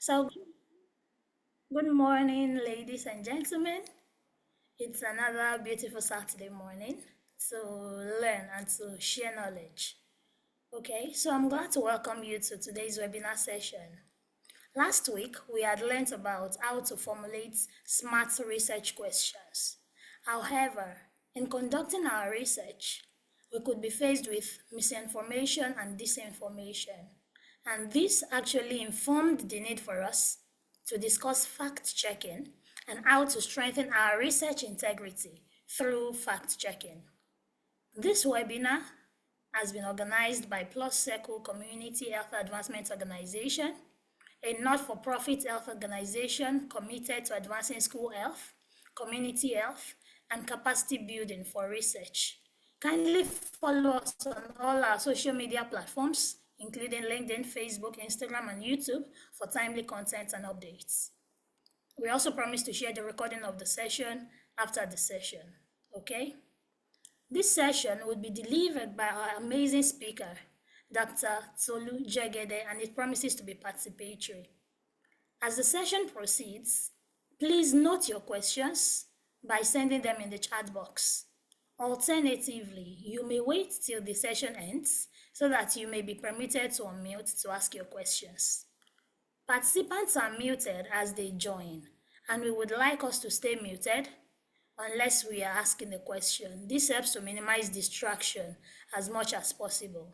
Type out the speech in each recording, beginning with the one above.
So, good morning, ladies and gentlemen. It's another beautiful Saturday morning to learn and to share knowledge. Okay, so I'm glad to welcome you to today's webinar session. Last week, we had learned about how to formulate smart research questions. However, in conducting our research, we could be faced with misinformation and disinformation. And this actually informed the need for us to discuss fact-checking and how to strengthen our research integrity through fact-checking. This webinar has been organized by Plus-Circle Community Health Advancement Organization, a not-for-profit health organization committed to advancing school health, community health, and capacity building for research. Kindly follow us on all our social media platforms, including LinkedIn, Facebook, Instagram, and YouTube for timely content and updates. We also promise to share the recording of the session after the session, okay? This session will be delivered by our amazing speaker, Dr. Tolu Jegede, and it promises to be participatory. As the session proceeds, please note your questions by sending them in the chat box. Alternatively, you may wait till the session ends so that you may be permitted to unmute to ask your questions. Participants are muted as they join, and we would like us to stay muted unless we are asking a question. This helps to minimize distraction as much as possible.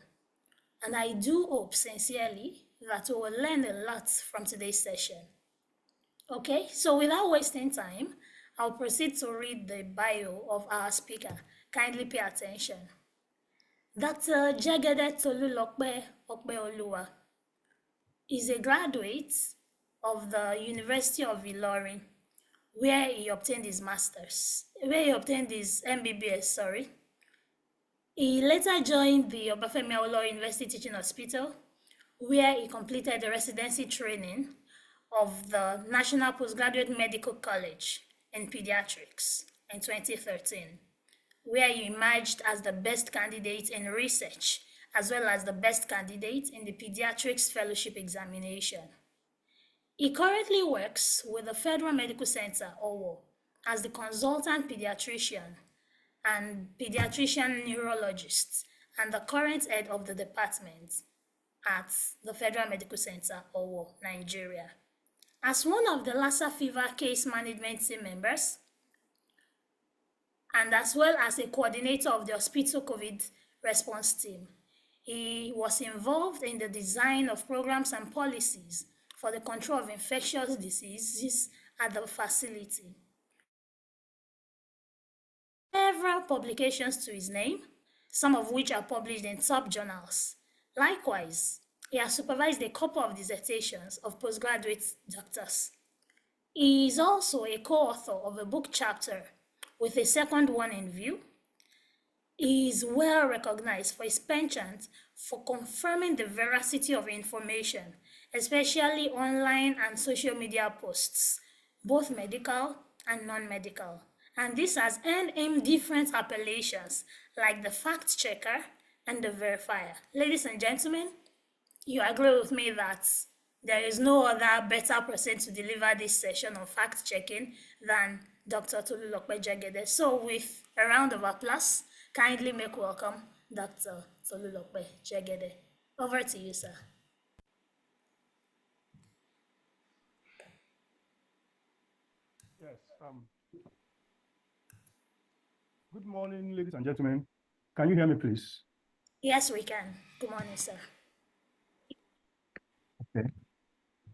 And I do hope sincerely that we will learn a lot from today's session. Okay, so without wasting time, I'll proceed to read the bio of our speaker. Kindly pay attention. Dr. Jegede Tolulokpe Okpeoluwa is a graduate of the University of Ilorin, where he obtained his MBBS, sorry. He later joined the Obafemi Awolowo University Teaching Hospital, where he completed the residency training of the National Postgraduate Medical College in Pediatrics in 2013, where he emerged as the best candidate in research, as well as the best candidate in the Pediatrics Fellowship Examination. He currently works with the Federal Medical Center, OWO, as the consultant pediatrician and pediatrician neurologist, and the current head of the department at the Federal Medical Center, OWO, Nigeria. As one of the Lassa fever case management team members, and as well as a coordinator of the hospital COVID response team, he was involved in the design of programs and policies for the control of infectious diseases at the facility. Several publications to his name, some of which are published in top journals. Likewise, he has supervised a couple of dissertations of postgraduate doctors. He is also a co-author of a book chapter with a second one in view. He is well recognized for his penchant for confirming the veracity of information, especially online and social media posts, both medical and non-medical. And this has earned him different appellations like the fact checker and the verifier. Ladies and gentlemen, you agree with me that there is no other better person to deliver this session on fact checking than Dr. Tolulokpe Jegede. So with a round of applause, kindly make welcome Dr. Tolulokpe Jegede. Over to you, sir. Yes. Good morning, ladies and gentlemen. Can you hear me, please? Yes, we can. Good morning, sir. Okay.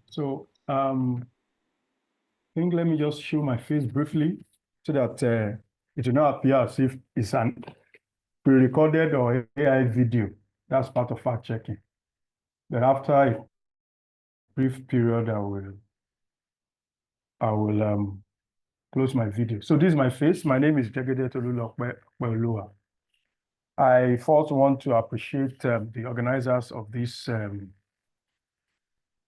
So, I think let me just show my face briefly so that it will not appear as if it's an pre-recorded or AI video. That's part of fact checking. Then after a brief period, I will close my video. So this is my face. My name is Jegede Tolulokpe. I first want to appreciate the organizers of this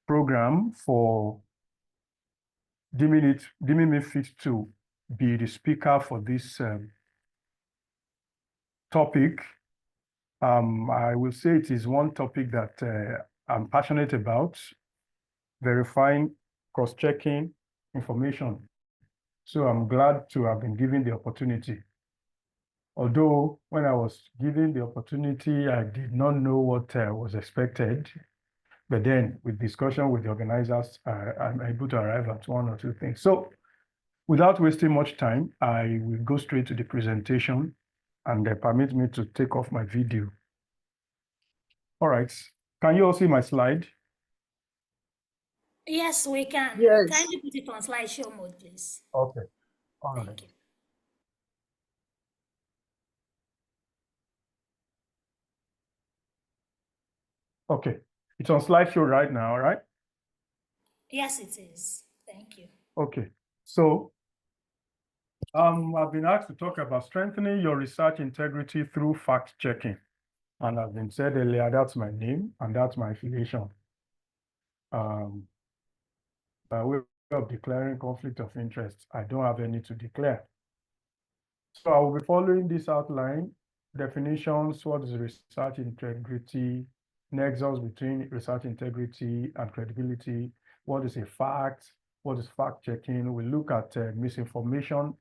program for deeming me fit to be the speaker for this topic. I will say it is one topic that I'm passionate about. verifying, cross-checking information. So I'm glad to have been given the opportunity. Although when I was given the opportunity, I did not know what was expected. But then with discussion with the organizers, I'm able to arrive at one or two things. So without wasting much time, I will go straight to the presentation, and permit me to take off my video. All right. Can you all see my slide? Yes, we can. Yes. Kindly put it on slideshow mode, please. Okay. All right. Thank you. Okay. It's on slideshow right now, right? Yes, it is. Thank you. Okay. So I've been asked to talk about strengthening your research integrity through fact-checking. And I've been said earlier, that's my name and that's my affiliation. By way of declaring conflict of interest, I don't have any to declare. So I will be following this outline: definitions, what is research integrity, nexus between research integrity and credibility, what is a fact, what is fact-checking. We look at misinformation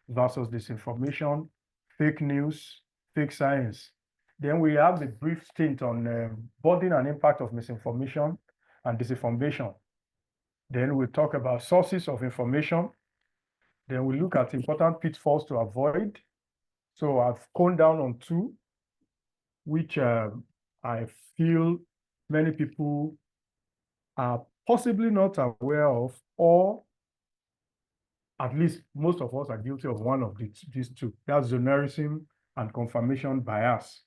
versus disinformation, fake news, fake science. Then we have the brief stint on burden and impact of misinformation and disinformation. Then we talk about sources of information. Then we look at important pitfalls to avoid. So I've honed down on two, which I feel many people are possibly not aware of, or at least most of us are guilty of one of these two. That's zonerism and confirmation bias.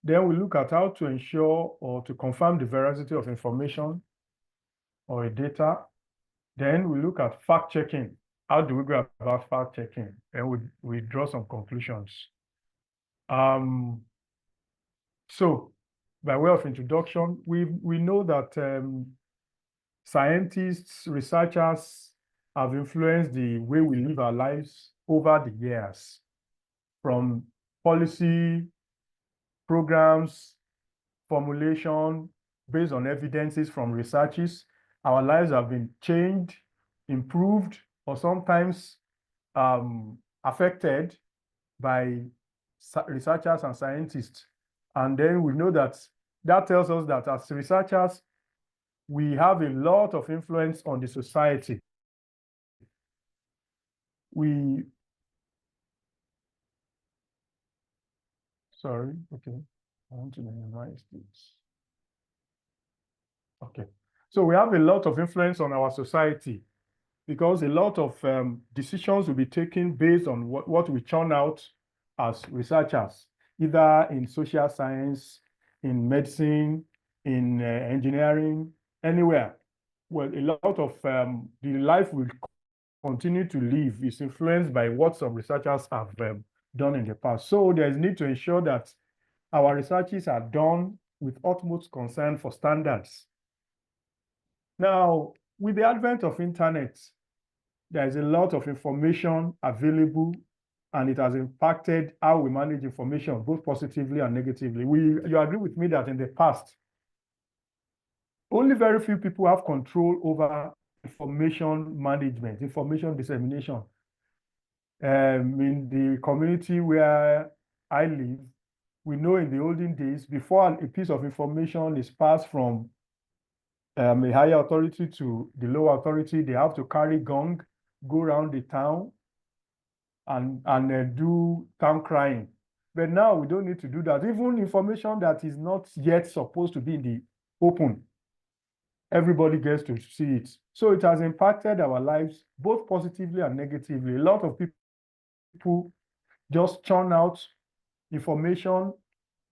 Then we look at how to ensure or to confirm the veracity of information or a data. Then we look at fact-checking. How do we go about fact-checking? And we draw some conclusions. So by way of introduction, we know that scientists, researchers have influenced the way we live our lives over the years, from policy, programs, formulation, based on evidences from researches. Our lives have been changed, improved, or sometimes affected by researchers and scientists. And then we know that tells us that as researchers, we have a lot of influence on the society. Okay. I want to minimize this. Okay. So we have a lot of influence on our society because a lot of decisions will be taken based on what we churn out as researchers, either in social science, in medicine, in engineering, anywhere. Well, a lot of the life we continue to live is influenced by what some researchers have done in the past. So there's need to ensure that our researches are done with utmost concern for standards. Now, with the advent of internet, there's a lot of information available, and it has impacted how we manage information, both positively and negatively. You agree with me that in the past, only very few people have control over information management, information dissemination. In the community where I live, we know in the olden days, before a piece of information is passed from a higher authority to the lower authority, they have to carry gong, go around the town and do town crying. But now we don't need to do that. Even information that is not yet supposed to be in the open, everybody gets to see it. So it has impacted our lives both positively and negatively. A lot of people just churn out information,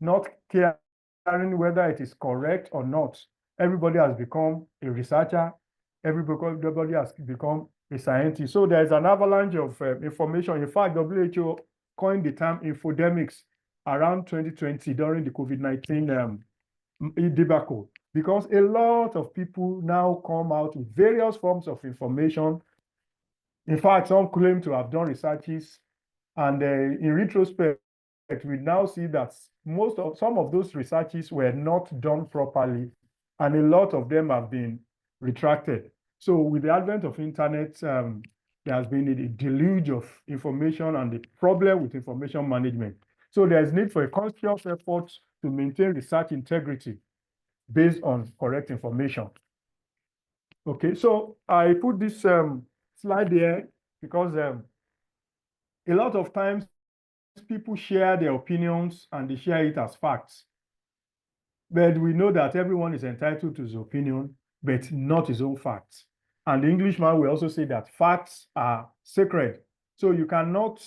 not caring whether it is correct or not. Everybody has become a researcher. Everybody has become a scientist. So there's an avalanche of information. In fact, WHO coined the term infodemics around 2020 during the COVID-19 debacle, because a lot of people now come out with various forms of information. In fact, some claim to have done researches, and in retrospect, we now see that some of those researches were not done properly, and a lot of them have been retracted. So with the advent of internet, there has been a deluge of information and the problem with information management. So there's need for a conscious effort to maintain research integrity based on correct information. Okay, so I put this slide there because a lot of times people share their opinions and they share it as facts. But we know that everyone is entitled to his opinion, but not his own facts. And the Englishman will also say that facts are sacred. So you cannot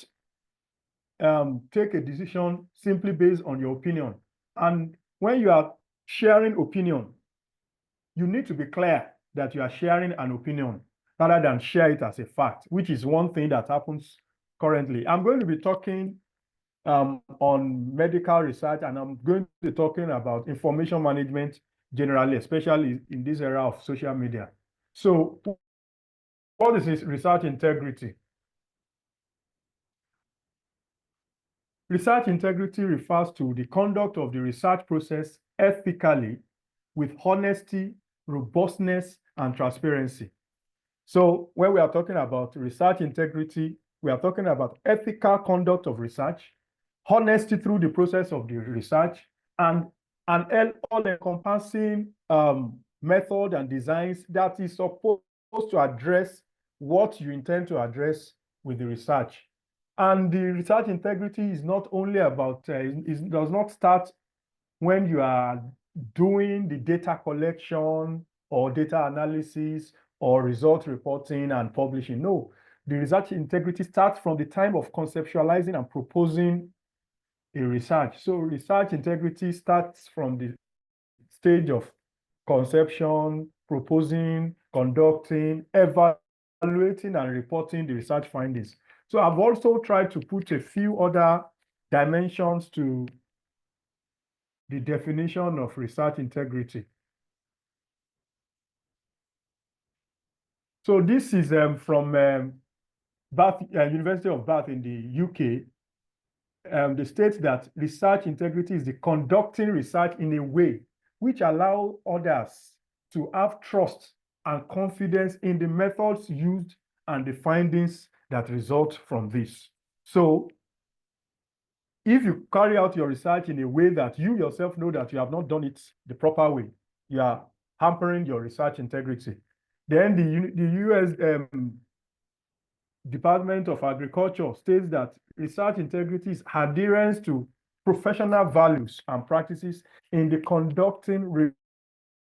take a decision simply based on your opinion. And when you are sharing opinion, you need to be clear that you are sharing an opinion rather than share it as a fact, which is one thing that happens currently. I'm going to be talking on medical research, and I'm going to be talking about information management generally, especially in this era of social media. So what is research integrity? Research integrity refers to the conduct of the research process ethically with honesty, robustness, and transparency. So when we are talking about research integrity, we are talking about ethical conduct of research, honesty through the process of the research, and an all-encompassing method and designs that is supposed to address what you intend to address with the research. And the research integrity is not only about, it does not start when you are doing the data collection or data analysis or result reporting and publishing. No, the research integrity starts from the time of conceptualizing and proposing a research. So research integrity starts from the stage of conception, proposing, conducting, evaluating, and reporting the research findings. So I've also tried to put a few other dimensions to the definition of research integrity. So this is from Bath, University of Bath in the UK. They state that research integrity is the conducting research in a way which allows others to have trust and confidence in the methods used and the findings that result from this. So if you carry out your research in a way that you yourself know that you have not done it the proper way, you are hampering your research integrity. Then the US Department of Agriculture states that research integrity is adherence to professional values and practices in the conducting,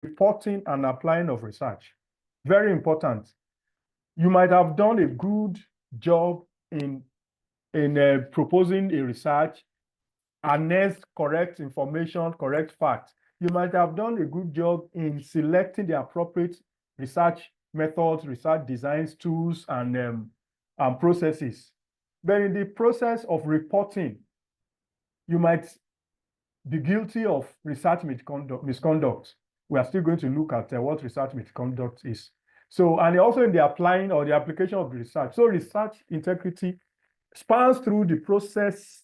reporting, and applying of research. Very important. You might have done a good job in proposing a research, harness correct information, correct facts. You might have done a good job in selecting the appropriate research methods, research designs, tools, and processes. But in the process of reporting, you might be guilty of research misconduct. We are still going to look at what research misconduct is. So, and also in the applying or the application of the research. So research integrity spans through the process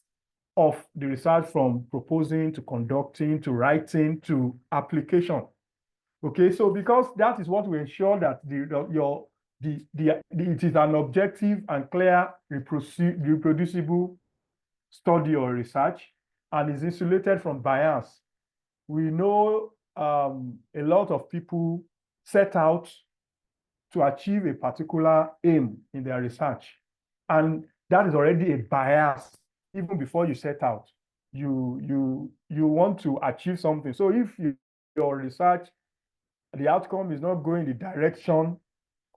of the research from proposing to conducting to writing to application. Okay, so because that is what will ensure that it is an objective and clear, reproducible study or research and is insulated from bias. We know a lot of people set out to achieve a particular aim in their research, and that is already a bias even before you set out. You want to achieve something. So if your research, the outcome is not going the direction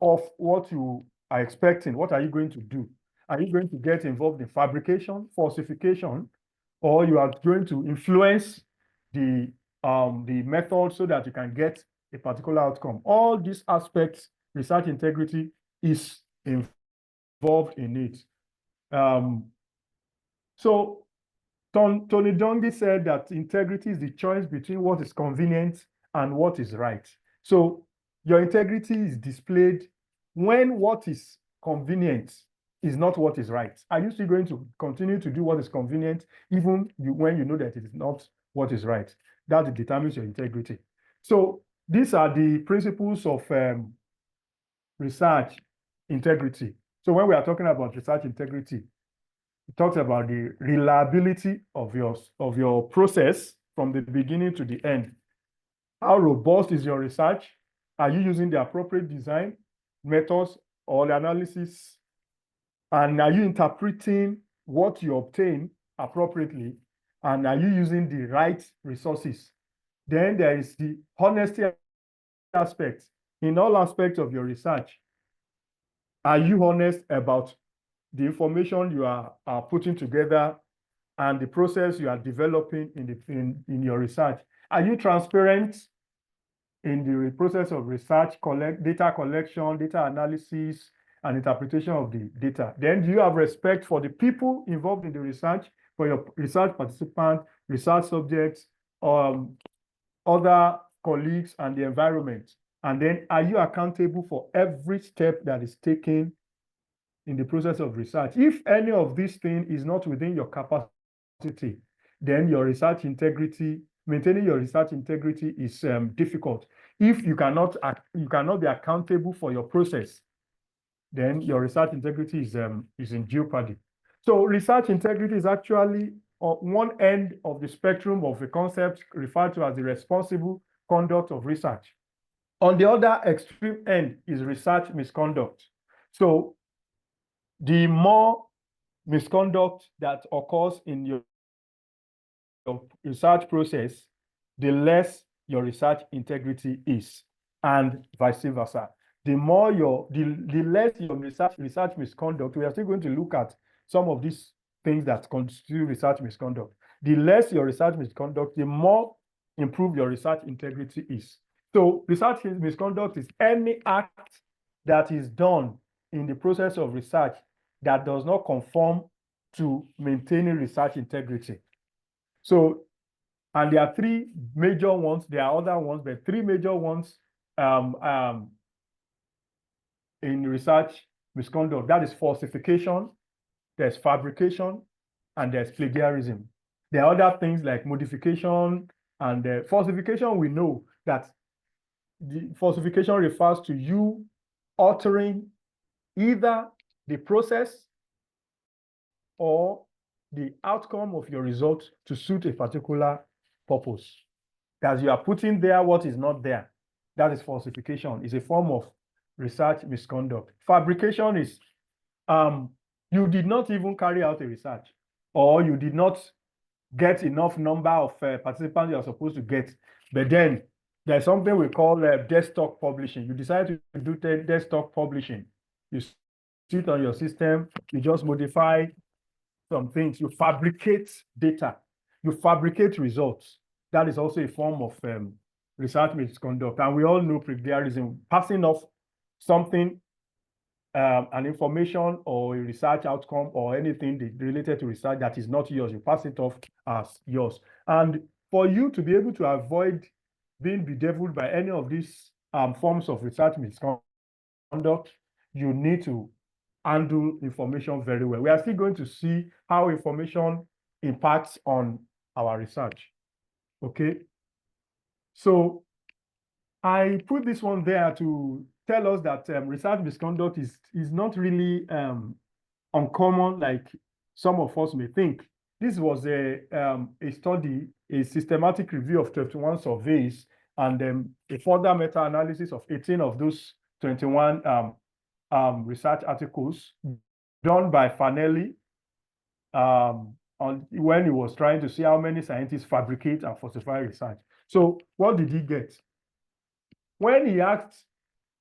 of what you are expecting, what are you going to do? Are you going to get involved in fabrication, falsification, or you are going to influence the method so that you can get a particular outcome? All these aspects, research integrity is involved in it. So Tony Dungy said that integrity is the choice between what is convenient and what is right. So your integrity is displayed when what is convenient is not what is right. Are you still going to continue to do what is convenient even when you know that it is not what is right? That determines your integrity. So these are the principles of research integrity. So when we are talking about research integrity, it talks about the reliability of your process from the beginning to the end. How robust is your research? Are you using the appropriate design, methods, or analysis? And are you interpreting what you obtain appropriately? And are you using the right resources? Then there is the honesty aspect. In all aspects of your research, are you honest about the information you are putting together and the process you are developing in your research? Are you transparent in the process of research, data collection, data analysis, and interpretation of the data? Then do you have respect for the people involved in the research, for your research participants, research subjects, other colleagues, and the environment? And then are you accountable for every step that is taken in the process of research? If any of these things is not within your capacity, then your research integrity, maintaining your research integrity is difficult. If you cannot be accountable for your process, then your research integrity is in jeopardy. So research integrity is actually one end of the spectrum of a concept referred to as the responsible conduct of research. On the other extreme end is research misconduct. So the more misconduct that occurs in your research process, the less your research integrity is, and vice versa. The less your research misconduct, we are still going to look at some of these things that constitute research misconduct. The less your research misconduct, the more improved your research integrity is. So research misconduct is any act that is done in the process of research that does not conform to maintaining research integrity. So, and there are three major ones. There are other ones, but three major ones in research misconduct. That is falsification, there's fabrication, and there's plagiarism. There are other things like modification and falsification. We know that the falsification refers to you altering either the process or the outcome of your result to suit a particular purpose. As you are putting there what is not there. That is falsification. It's a form of research misconduct. Fabrication is you did not even carry out a research, or you did not get enough number of participants you are supposed to get. But then there's something we call desktop publishing. You decide to do desktop publishing. You sit on your system, you just modify some things, you fabricate data, you fabricate results. That is also a form of research misconduct. And we all know plagiarism, passing off something, an information or a research outcome or anything related to research that is not yours, you pass it off as yours. And for you to be able to avoid being bedeviled by any of these forms of research misconduct, you need to handle information very well. We are still going to see how information impacts on our research. Okay. So I put this one there to tell us that research misconduct is not really uncommon like some of us may think. This was a study, a systematic review of 21 surveys, and a further meta-analysis of 18 of those 21 research articles done by Fanelli when he was trying to see how many scientists fabricate and falsify research. So what did he get? When he asked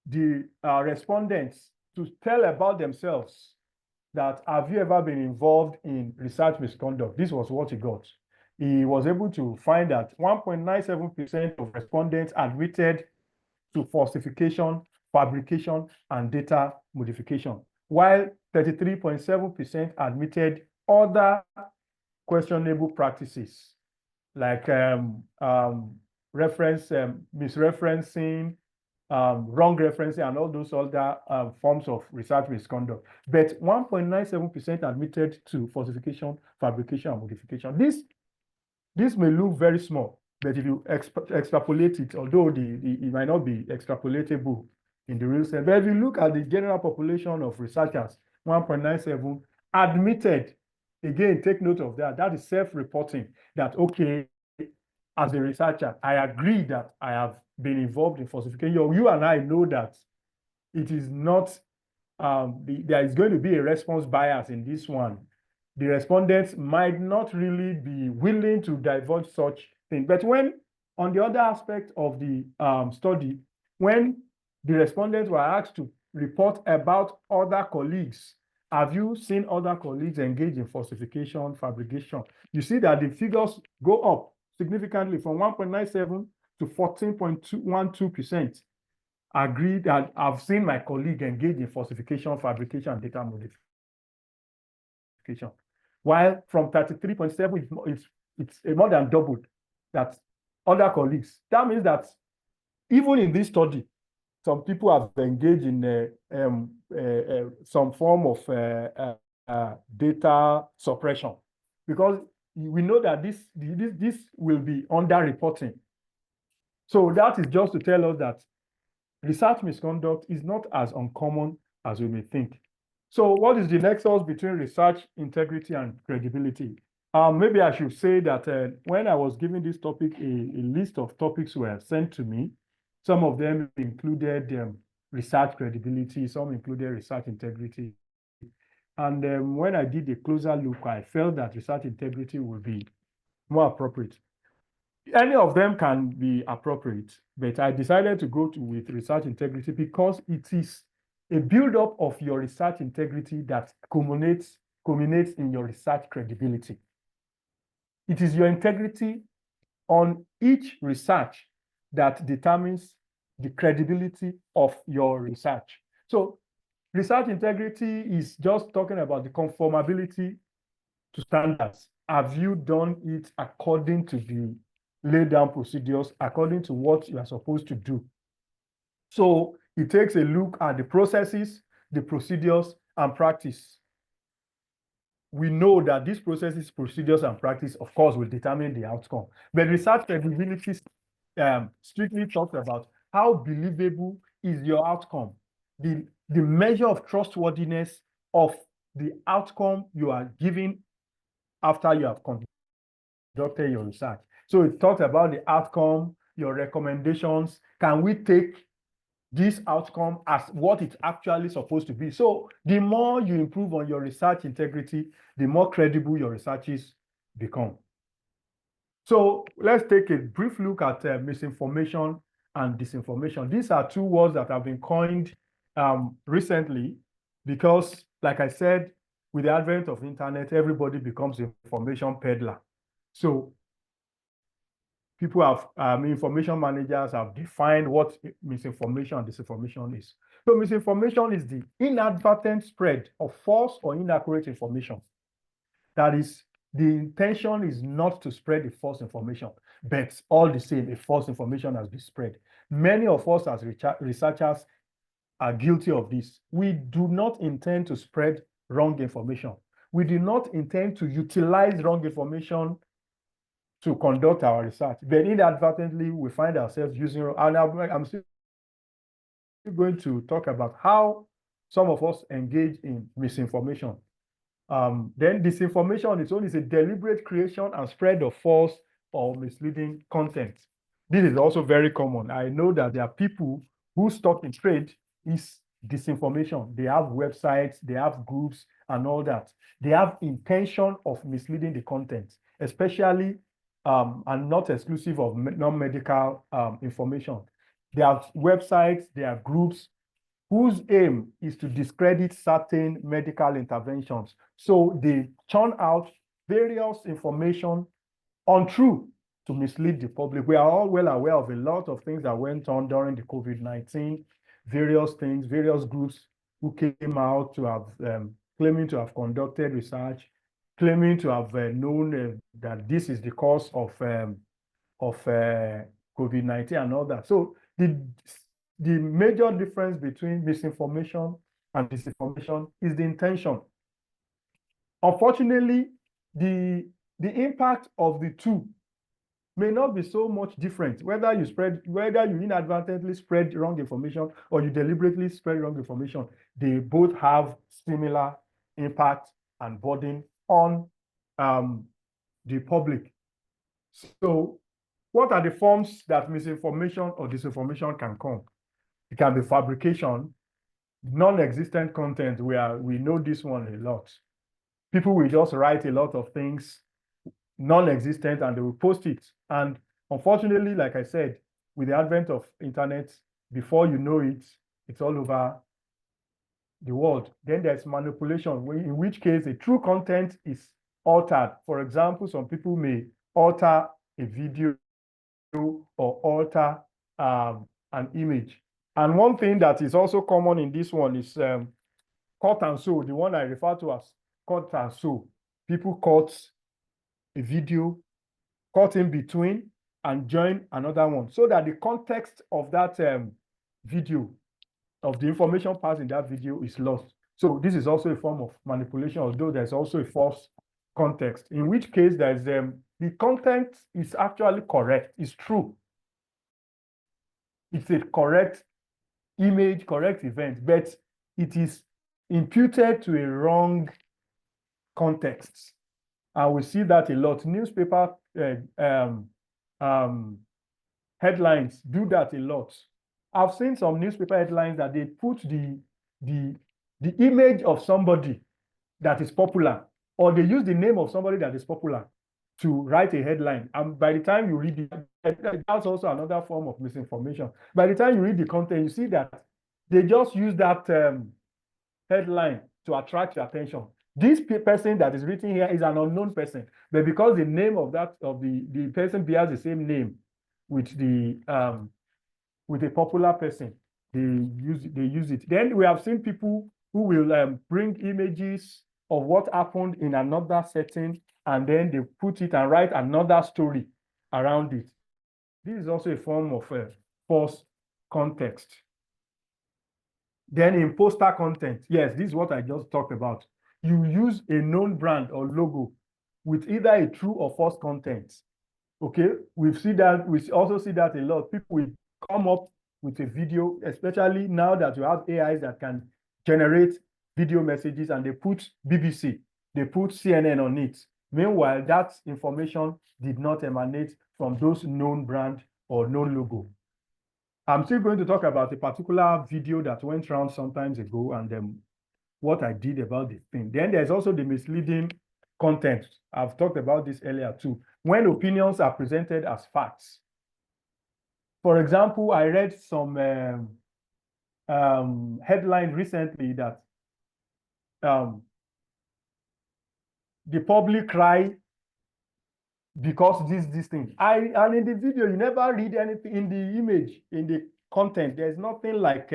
the respondents to tell about themselves, that have you ever been involved in research misconduct, this was what he got. He was able to find that 1.97% of respondents admitted to falsification, fabrication, and data modification, while 33.7% admitted other questionable practices like misreferencing, wrong referencing, and all those other forms of research misconduct. But 1.97% admitted to falsification, fabrication, and modification. This may look very small, But if you extrapolate it, although it might not be extrapolatable in the real sense, but if you look at the general population of researchers, 1.97 admitted, again, take note of that. That is self-reporting that, okay, as a researcher, I agree that I have been involved in falsification. You and I know that it is not, there is going to be a response bias in this one. The respondents might not really be willing to divulge such thing. But when, on the other aspect of the study, when the respondents were asked to report about other colleagues, have you seen other colleagues engage in falsification, fabrication? You see that the figures go up significantly from 1.97 to 14.12%. Agree that I've seen my colleague engage in falsification, fabrication, and data modification. While from 33.7, it's more than doubled that other colleagues. That means that even in this study, some people have engaged in some form of data suppression, because we know that this will be underreporting. So that is just to tell us that research misconduct is not as uncommon as we may think. So what is the nexus between research integrity and credibility? Maybe I should say that when I was given this topic, a list of topics were sent to me. Some of them included research credibility, some included research integrity. And when I did a closer look, I felt that research integrity would be more appropriate. Any of them can be appropriate, but I decided to go with research integrity because it is a build-up of your research integrity that culminates in your research credibility. It is your integrity on each research that determines the credibility of your research. So research integrity is just talking about the conformability to standards. Have you done it according to the laid down procedures, according to what you are supposed to do? So it takes a look at the processes, the procedures, and practice. We know that these processes, procedures, and practice, of course, will determine the outcome. But research credibility strictly talks about how believable is your outcome, the measure of trustworthiness of the outcome you are giving after you have conducted your research. So it talks about the outcome, your recommendations. Can we take this outcome as what it's actually supposed to be? So the more you improve on your research integrity, the more credible your researches become. So let's take a brief look at misinformation and disinformation. These are two words that have been coined recently because, like I said, with the advent of the internet, everybody becomes information peddler. So people have, information managers have defined what misinformation and disinformation is. So misinformation is the inadvertent spread of false or inaccurate information. That is, the intention is not to spread the false information, but all the same, a false information has been spread. Many of us as researchers are guilty of this. We do not intend to spread wrong information. We do not intend to utilize wrong information to conduct our research, but inadvertently we find ourselves using, and I'm still going to talk about how some of us engage in misinformation. Then disinformation on its own is a deliberate creation and spread of false or misleading content. This is also very common. I know that there are people whose stock in trade is disinformation. They have websites, they have groups and all that. They have intention of misleading the content, especially and not exclusive of non-medical information. There are websites, there are groups whose aim is to discredit certain medical interventions. So they churn out various information untrue to mislead the public. We are all well aware of a lot of things that went on during the COVID-19, various things, various groups who came out to have claiming to have conducted research, claiming to have known that this is the cause of COVID-19 and all that. So the major difference between misinformation and disinformation is the intention. Unfortunately, the impact of the two may not be so much different, whether you inadvertently spread wrong information or you deliberately spread wrong information. They both have similar impact and burden on the public. So what are the forms that misinformation or disinformation can come? It can be fabrication, non-existent content, where we know this one a lot. People will just write a lot of things non-existent and they will post it. And unfortunately, like I said, with the advent of internet, before you know it, it's all over the world. Then there's manipulation, in which case the true content is altered. For example, some people may alter a video or alter an image. And one thing that is also common in this one is cut and sew, the one I refer to as cut and sew. People cut a video, cut in between, and join another one so that the context of that video, of the information passed in that video, is lost. So this is also a form of manipulation, although there's also a false context, in which case there's the content is actually correct, it's true. It's a correct image, correct event, but it is imputed to a wrong context. And we see that a lot. Newspaper headlines do that a lot. I've seen some newspaper headlines that they put the image of somebody that is popular, or they use the name of somebody that is popular to write a headline. And by the time you read it, that's also another form of misinformation. By the time you read the content, you see that they just use that headline to attract your attention. This person that is written here is an unknown person, but because the name of the person bears the same name with a popular person, they use it. Then we have seen people who will bring images of what happened in another setting, and then they put it and write another story around it. This is also a form of false context. Then imposter content. Yes, this is what I just talked about. You use a known brand or logo with either a true or false content. Okay, we also see that a lot. People will come up with a video, especially now that you have AIs that can generate video messages, and they put BBC, they put CNN on it. Meanwhile, that information did not emanate from those known brand or known logo. I'm still going to talk about a particular video that went around some time ago, and what I did about the thing. Then there's also the misleading content. I've talked about this earlier too. When opinions are presented as facts. For example, I read some headline recently that the public cry because this thing. And in the video, you never read anything in the image, in the content. There's nothing like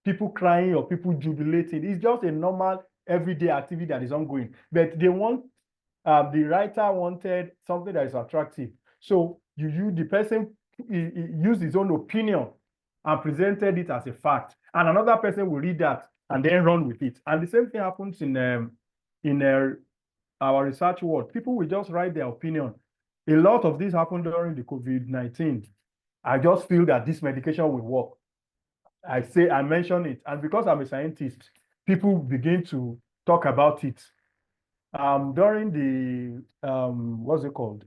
people crying or people jubilating. It's just a normal everyday activity that is ongoing. But they want, the writer wanted something that is attractive. So the person used his own opinion and presented it as a fact. And another person will read that and then run with it. And the same thing happens in our research world. People will just write their opinion. A lot of this happened during the COVID-19. I just feel that this medication will work. I mention it. And because I'm a scientist, people begin to talk about it. During the, what's it called?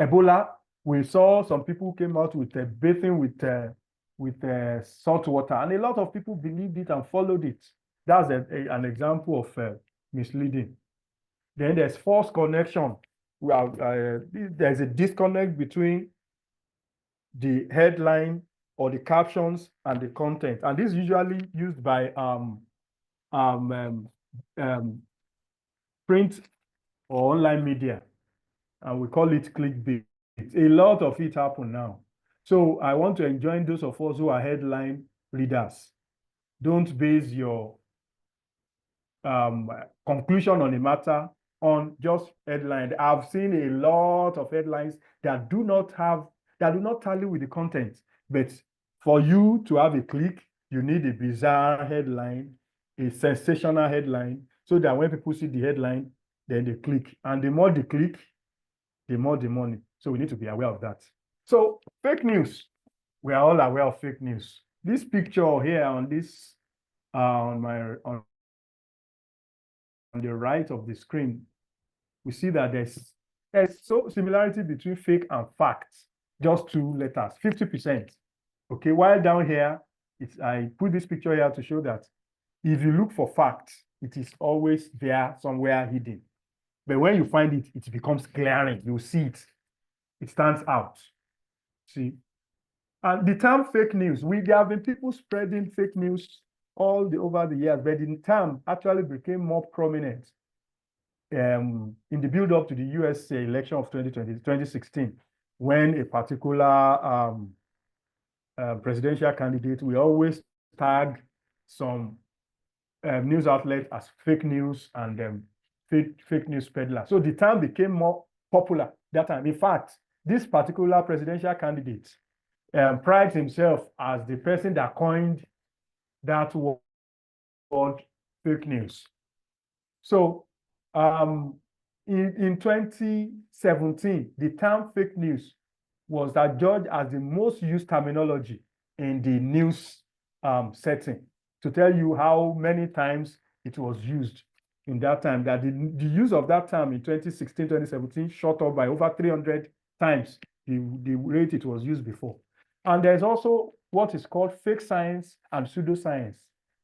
Ebola, we saw some people came out with bathing with salt water, and a lot of people believed it and followed it. That's an example of misleading. Then there's false connection. There's a disconnect between the headline or the captions and the content, and this is usually used by print or online media, and we call it clickbait. A lot of it happen now. So I want to enjoin those of us who are headline readers. Don't base your conclusion on a matter on just headline. I've seen a lot of headlines that do not tally with the content. But for you to have a click, you need a bizarre headline, a sensational headline, so that when people see the headline, then they click. And the more they click, the more the money. So we need to be aware of that. So fake news, we are all aware of fake news. This picture here on this, on the right of the screen, we see that there's so similarity between fake and facts, just two letters, 50%. Okay, while down here, I put this picture here to show that if you look for facts, it is always there somewhere hidden. But when you find it, it becomes glaring. You see it. It stands out. See? And the term fake news, there have been people spreading fake news over the years, but the term actually became more prominent in the build-up to the US election of 2016, when a particular presidential candidate, we always tag some news outlet as fake news and fake news peddler. So the term became more popular that time. In fact, this particular presidential candidate prides himself as the person that coined that word fake news. So in 2017, the term fake news was judged as the most used terminology in the news setting, to tell you how many times it was used in that time, that the use of that term in 2016, 2017 shot up by over 300 times the rate it was used before. And there's also what is called fake science and pseudoscience.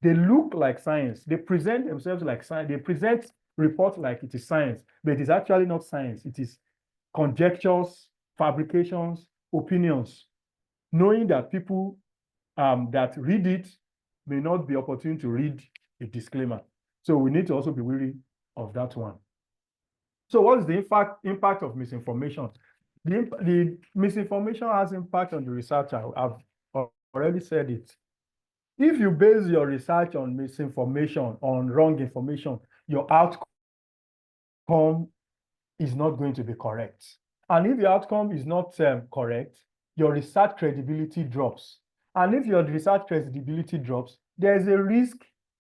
They look like science. They present themselves like science. They present reports like it is science, but it is actually not science. It is conjectures, fabrications, opinions, knowing that people that read it may not be opportune to read a disclaimer. So we need to also be wary of that one. So what is the impact of misinformation? The misinformation has impact on the researcher. I've already said it. If you base your research on misinformation, on wrong information, your outcome is not going to be correct. And if your outcome is not correct, your research credibility drops. And if your research credibility drops, there's a risk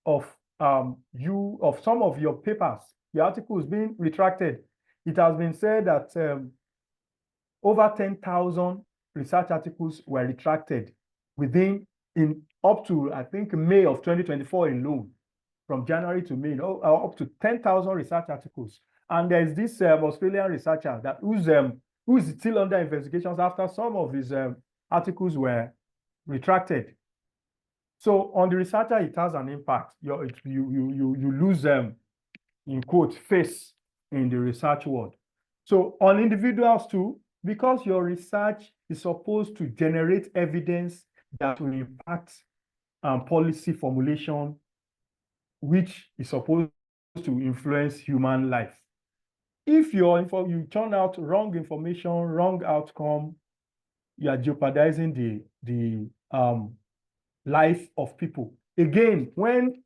of some of your papers, your articles being retracted. It has been said that over 10,000 research articles were retracted up to, I think, May of 2024 alone, from January to May, up to 10,000 research articles. And there's this Australian researcher who is still under investigations after some of his articles were retracted. So on the researcher, it has an impact. You lose in quote face in the research world. So on individuals too, because your research is supposed to generate evidence that will impact policy formulation, which is supposed to influence human life. If you turn out wrong information, wrong outcome, you are jeopardizing the life of people. Again, when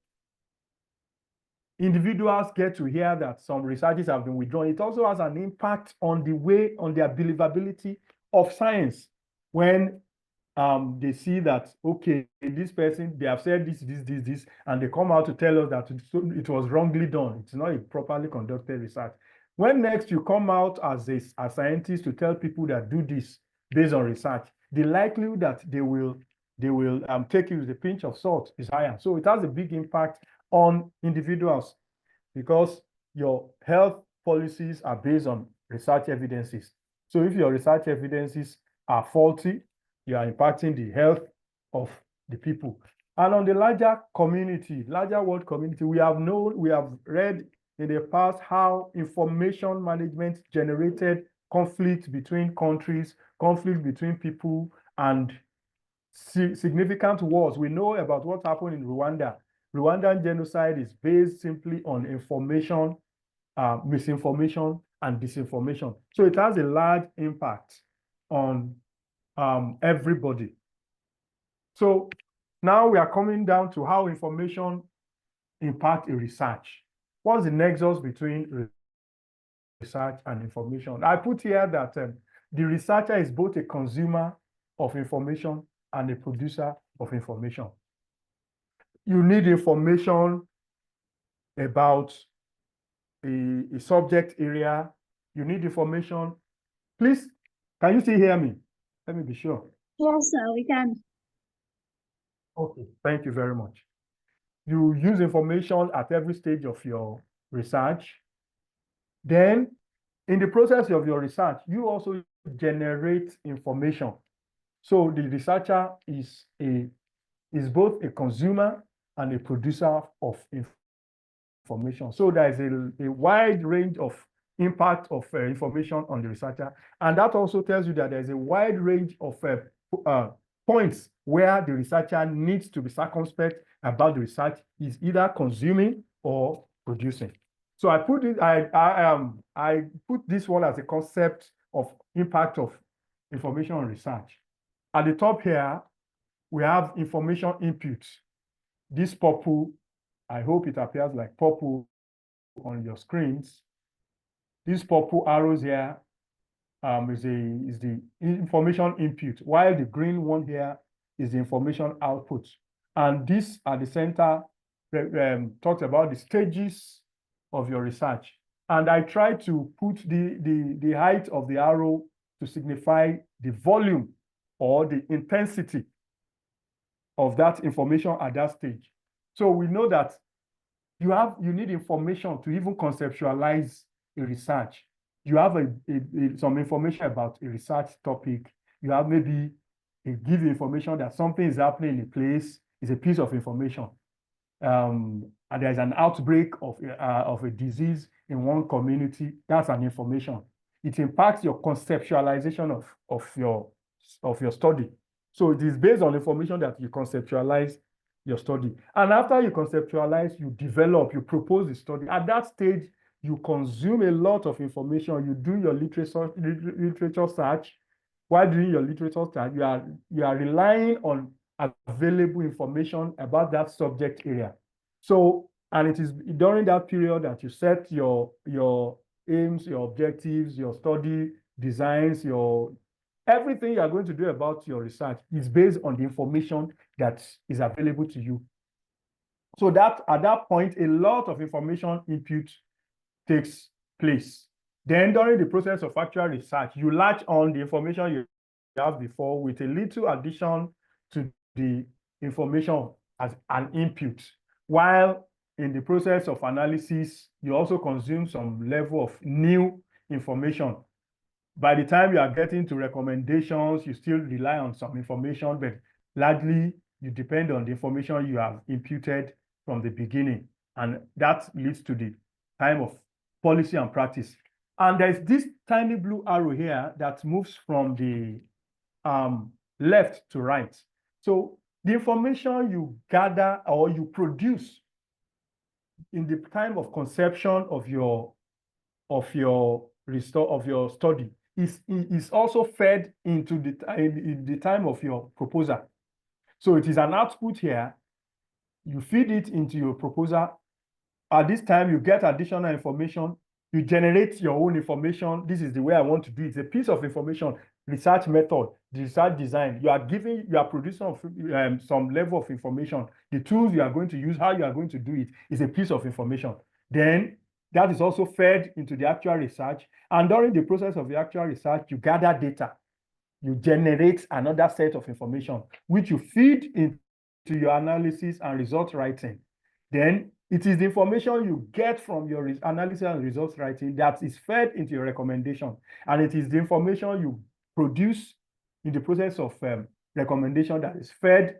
individuals get to hear that some researches have been withdrawn, it also has an impact on their believability of science. When they see that, okay, this person, they have said this, and they come out to tell us that it was wrongly done. It's not a properly conducted research. When next you come out as a scientist to tell people that do this based on research, the likelihood that they will take you with a pinch of salt is higher. So it has a big impact on individuals because your health policies are based on research evidences. So if your research evidences are faulty, you are impacting the health of the people. And on the larger world community, we have read in the past how information management generated conflict between countries, conflict between people, and significant wars. We know about what happened in Rwanda. Rwandan genocide is based simply on information, misinformation, and disinformation. So it has a large impact on everybody. So now we are coming down to how information impact a research. What's the nexus between research and information? I put here that the researcher is both a consumer of information and a producer of information. You need information about a subject area. You need information. Please Can you still hear me? Let me be sure. Yes, sir, we can. Okay, thank you very much. You use information at every stage of your research. Then, in the process of your research, you also generate information. So the researcher is both a consumer and a producer of information. So there is a wide range of impact of information on the researcher. And that also tells you that there's a wide range of points where the researcher needs to be circumspect about the research is either consuming or producing. So I put this one as a concept of impact of information on research. At the top here, we have information input. This purple, I hope it appears like purple on your screens. These purple arrows here is the information input, while the green one here is the information output. And this at the center talks about the stages of your research. And I try to put the height of the arrow to signify the volume or the intensity of that information at that stage. So we know that you need information to even conceptualize a research. You have some information about a research topic. You have maybe give information that something is happening in a place, is a piece of information. And there's an outbreak of a disease in one community. That's an information. It impacts your conceptualization of your study. So it is based on information that you conceptualize your study. And after you conceptualize, you develop, you propose the study. At that stage, you consume a lot of information. You do your literature search. While doing your literature search, you are relying on available information about that subject area. So, and it is during that period that you set your aims, your objectives, your study designs, everything you are going to do about your research is based on the information that is available to you. So that at that point, a lot of information input takes place. Then during the process of actual research, you latch on the information you have before with a little addition to the information as an input. While in the process of analysis, you also consume some level of new information. By the time you are getting to recommendations, you still rely on some information, but largely you depend on the information you have imputed from the beginning. And that leads to the time of policy and practice. And there's this tiny blue arrow here that moves from the left to right. So the information you gather or you produce in the time of conception of your study is also fed into the time of your proposal. So it is an output here. You feed it into your proposal. At this time, you get additional information. You generate your own information. This is the way I want to do it. It's a piece of information, research method, the research design. You are producing some level of information. The tools you are going to use, how you are going to do it is a piece of information. Then that is also fed into the actual research. And during the process of the actual research, you gather data. You generate another set of information, which you feed into your analysis and result writing. Then it is the information you get from your analysis and results writing that is fed into your recommendation. And it is the information you produce in the process of recommendation that is fed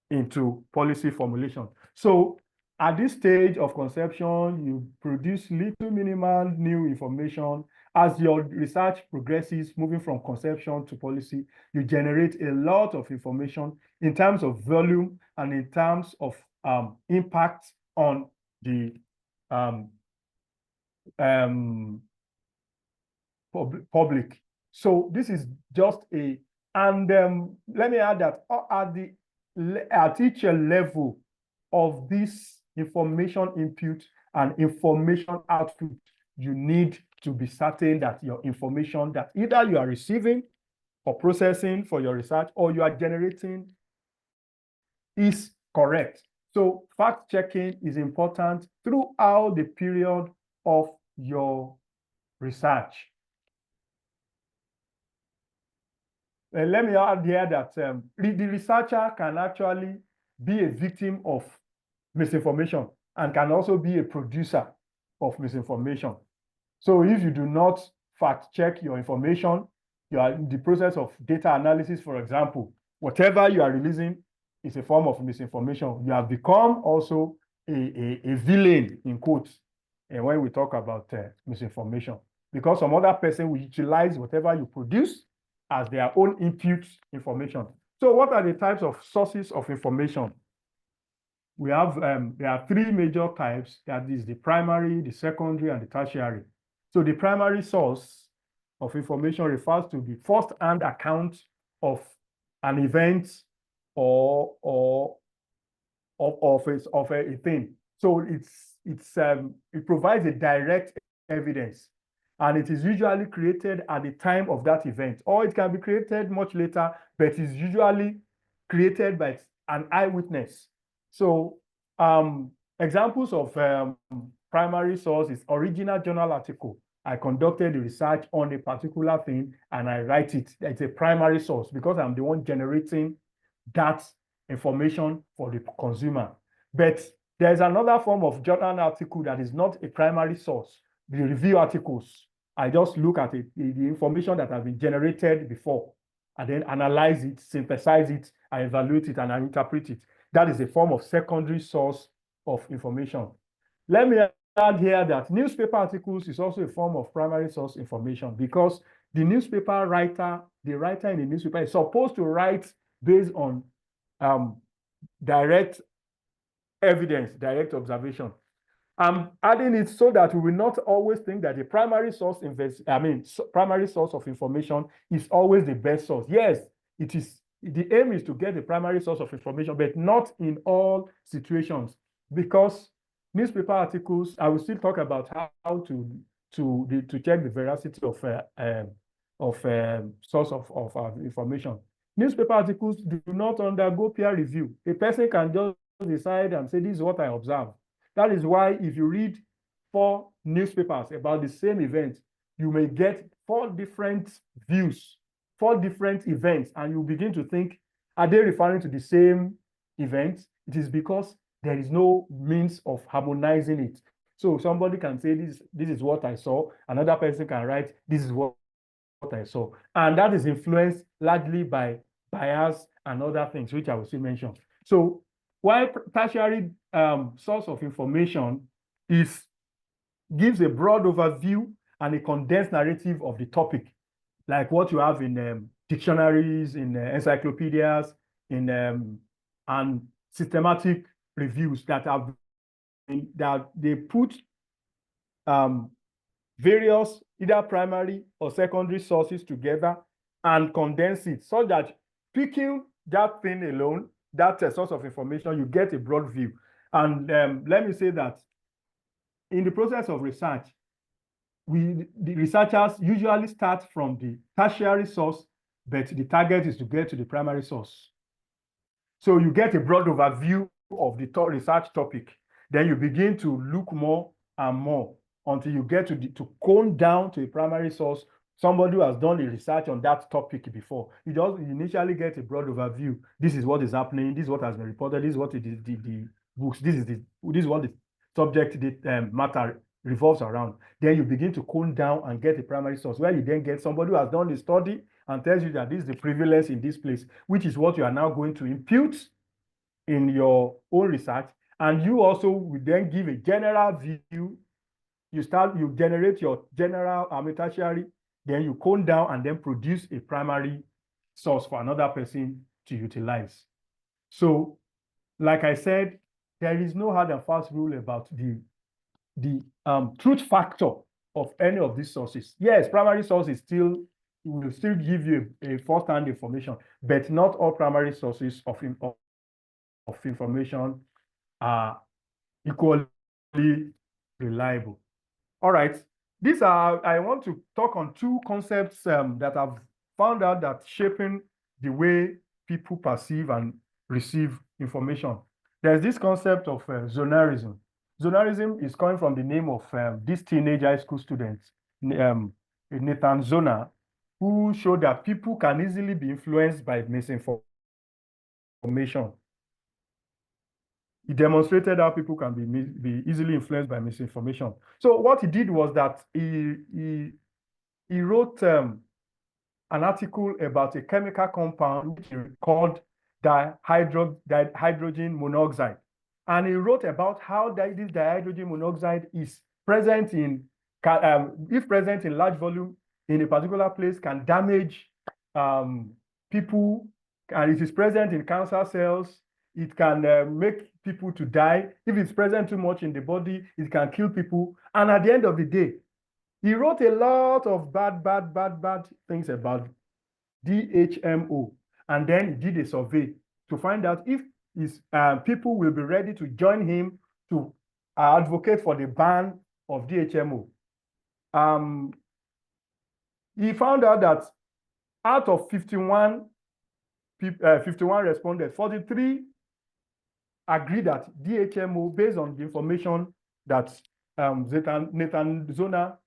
into policy formulation. So at this stage of conception, you produce little minimal new information. As your research progresses, moving from conception to policy, you generate a lot of information in terms of volume and in terms of impact on the public. So this is just and let me add that at each level of this information input and information output, you need to be certain that your information that either you are receiving or processing for your research or you are generating is correct. So fact checking is important throughout the period of your research. let me add here that the researcher can actually be a victim of misinformation and can also be a producer of misinformation. So if you do not fact check your information, you are in the process of data analysis, for example, whatever you are releasing is a form of misinformation. You have become also a villain, in quotes, and when we talk about misinformation, because some other person will utilize whatever you produce as their own input information. So what are the types of sources of information? We have, there are three major types. That is the primary, the secondary, and the tertiary. So the primary source of information refers to the first-hand account of an event or of a thing. So it provides a direct evidence, and it is usually created at the time of that event, or it can be created much later, but is usually created by an eyewitness. So examples of primary source is original journal article. I conducted the research on a particular thing and I write it. It's a primary source because I'm the one generating that information for the consumer. But there's another form of journal article that is not a primary source, the review articles. I just look at it, the information that has been generated before, and then analyze it, synthesize it, I evaluate it, and I interpret it. That is a form of secondary source of information. Let me add here that newspaper articles is also a form of primary source information because the newspaper writer, the writer in the newspaper is supposed to write based on direct evidence, direct observation. I'm adding it so that we will not always think that the primary source primary source of information is always the best source. Yes, it is. The aim is to get the primary source of information, but not in all situations, because newspaper articles, I will still talk about how to check the veracity of source of information. Newspaper articles do not undergo peer review. A person can just decide and say, this is what I observed. That is why if you read 4 newspapers about the same event, you may get 4 different views, 4 different events, and you begin to think, are they referring to the same event? It is because there is no means of harmonizing it. So somebody can say, this is what I saw. Another person can write, this is what I saw. And that is influenced largely by bias and other things, which I will still mention. So while tertiary source of information gives a broad overview and a condensed narrative of the topic, like what you have in dictionaries, in encyclopedias, and systematic reviews that they put various either primary or secondary sources together and condense it so that picking that thing alone, that source of information, you get a broad view. And let me say that in the process of research, the researchers usually start from the tertiary source, but the target is to get to the primary source. So you get a broad overview of the research topic. Then you begin to look more and more until you get to cone down to a primary source, somebody who has done the research on that topic before. You just initially get a broad overview. This is what is happening. This is what has been reported. This is what the books. This is what the subject matter revolves around. Then you begin to cone down and get a primary source where you then get somebody who has done the study and tells you that this is the prevalence in this place, which is what you are now going to impute in your own research. And you also will then give a general view. You generate your general tertiary, then you cone down and then produce a primary source for another person to utilize. So, like I said, there is no hard and fast rule about the truth factor of any of these sources. Yes, primary sources will still give you a first-hand information, but not all primary sources of information are equally reliable. All right, I want to talk on 2 concepts that I've found out that shaping the way people perceive and receive information. There's this concept of zonarism. Zonarism is coming from the name of this teenage high school student, Nathan Zona. who showed that people can easily be influenced by misinformation. He demonstrated how people can be easily influenced by misinformation. So what he did was that he wrote an article about a chemical compound which he called dihydrogen monoxide. And he wrote about how this dihydrogen monoxide is present if present in large volume in a particular place, can damage people, and it is present in cancer cells. It can make people to die. If it's present too much in the body, it can kill people. And at the end of the day, he wrote a lot of bad things about DHMO. And then he did a survey to find out if people will be ready to join him to advocate for the ban of DHMO. He found out that out of 51 respondents, 43 agreed that DHMO, based on the information that Nathan Zona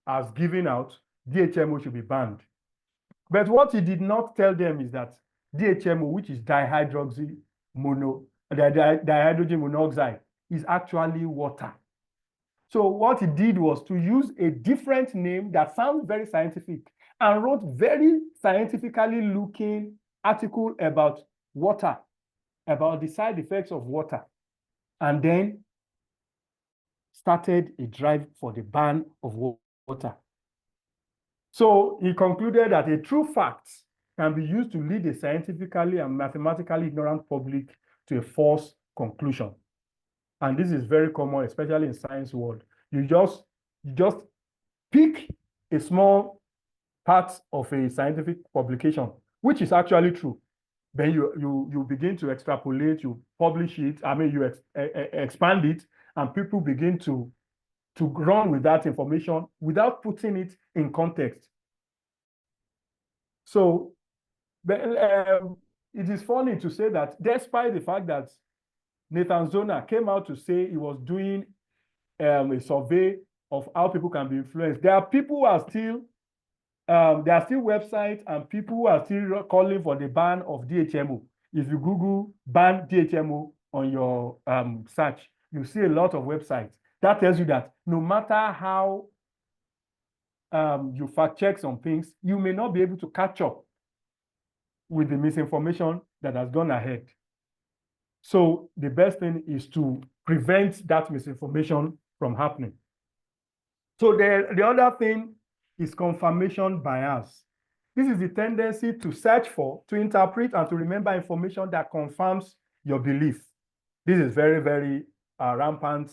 has given out, DHMO should be banned. But what he did not tell them is that DHMO, which is dihydrogen monoxide, is actually water. So what he did was to use a different name that sounds very scientific and wrote very scientifically looking article about water, about the side effects of water, and then started a drive for the ban of water. So he concluded that a true fact can be used to lead a scientifically and mathematically ignorant public to a false conclusion. And this is very common, especially in science world. You just pick a small part of a scientific publication, which is actually true. Then you begin to extrapolate, you publish it, you expand it, and people begin to run with that information without putting it in context. So it is funny to say that despite the fact that Nathan Zona came out to say he was doing a survey of how people can be influenced, there are people who are still, there are still websites and people who are still calling for the ban of DHMO. If you Google ban DHMO on your search, you see a lot of websites. That tells you that no matter how you fact check some things, you may not be able to catch up with the misinformation that has gone ahead. So the best thing is to prevent that misinformation from happening. So the other thing is confirmation bias. This is the tendency to search for, to interpret, and to remember information that confirms your belief. This is very, very rampant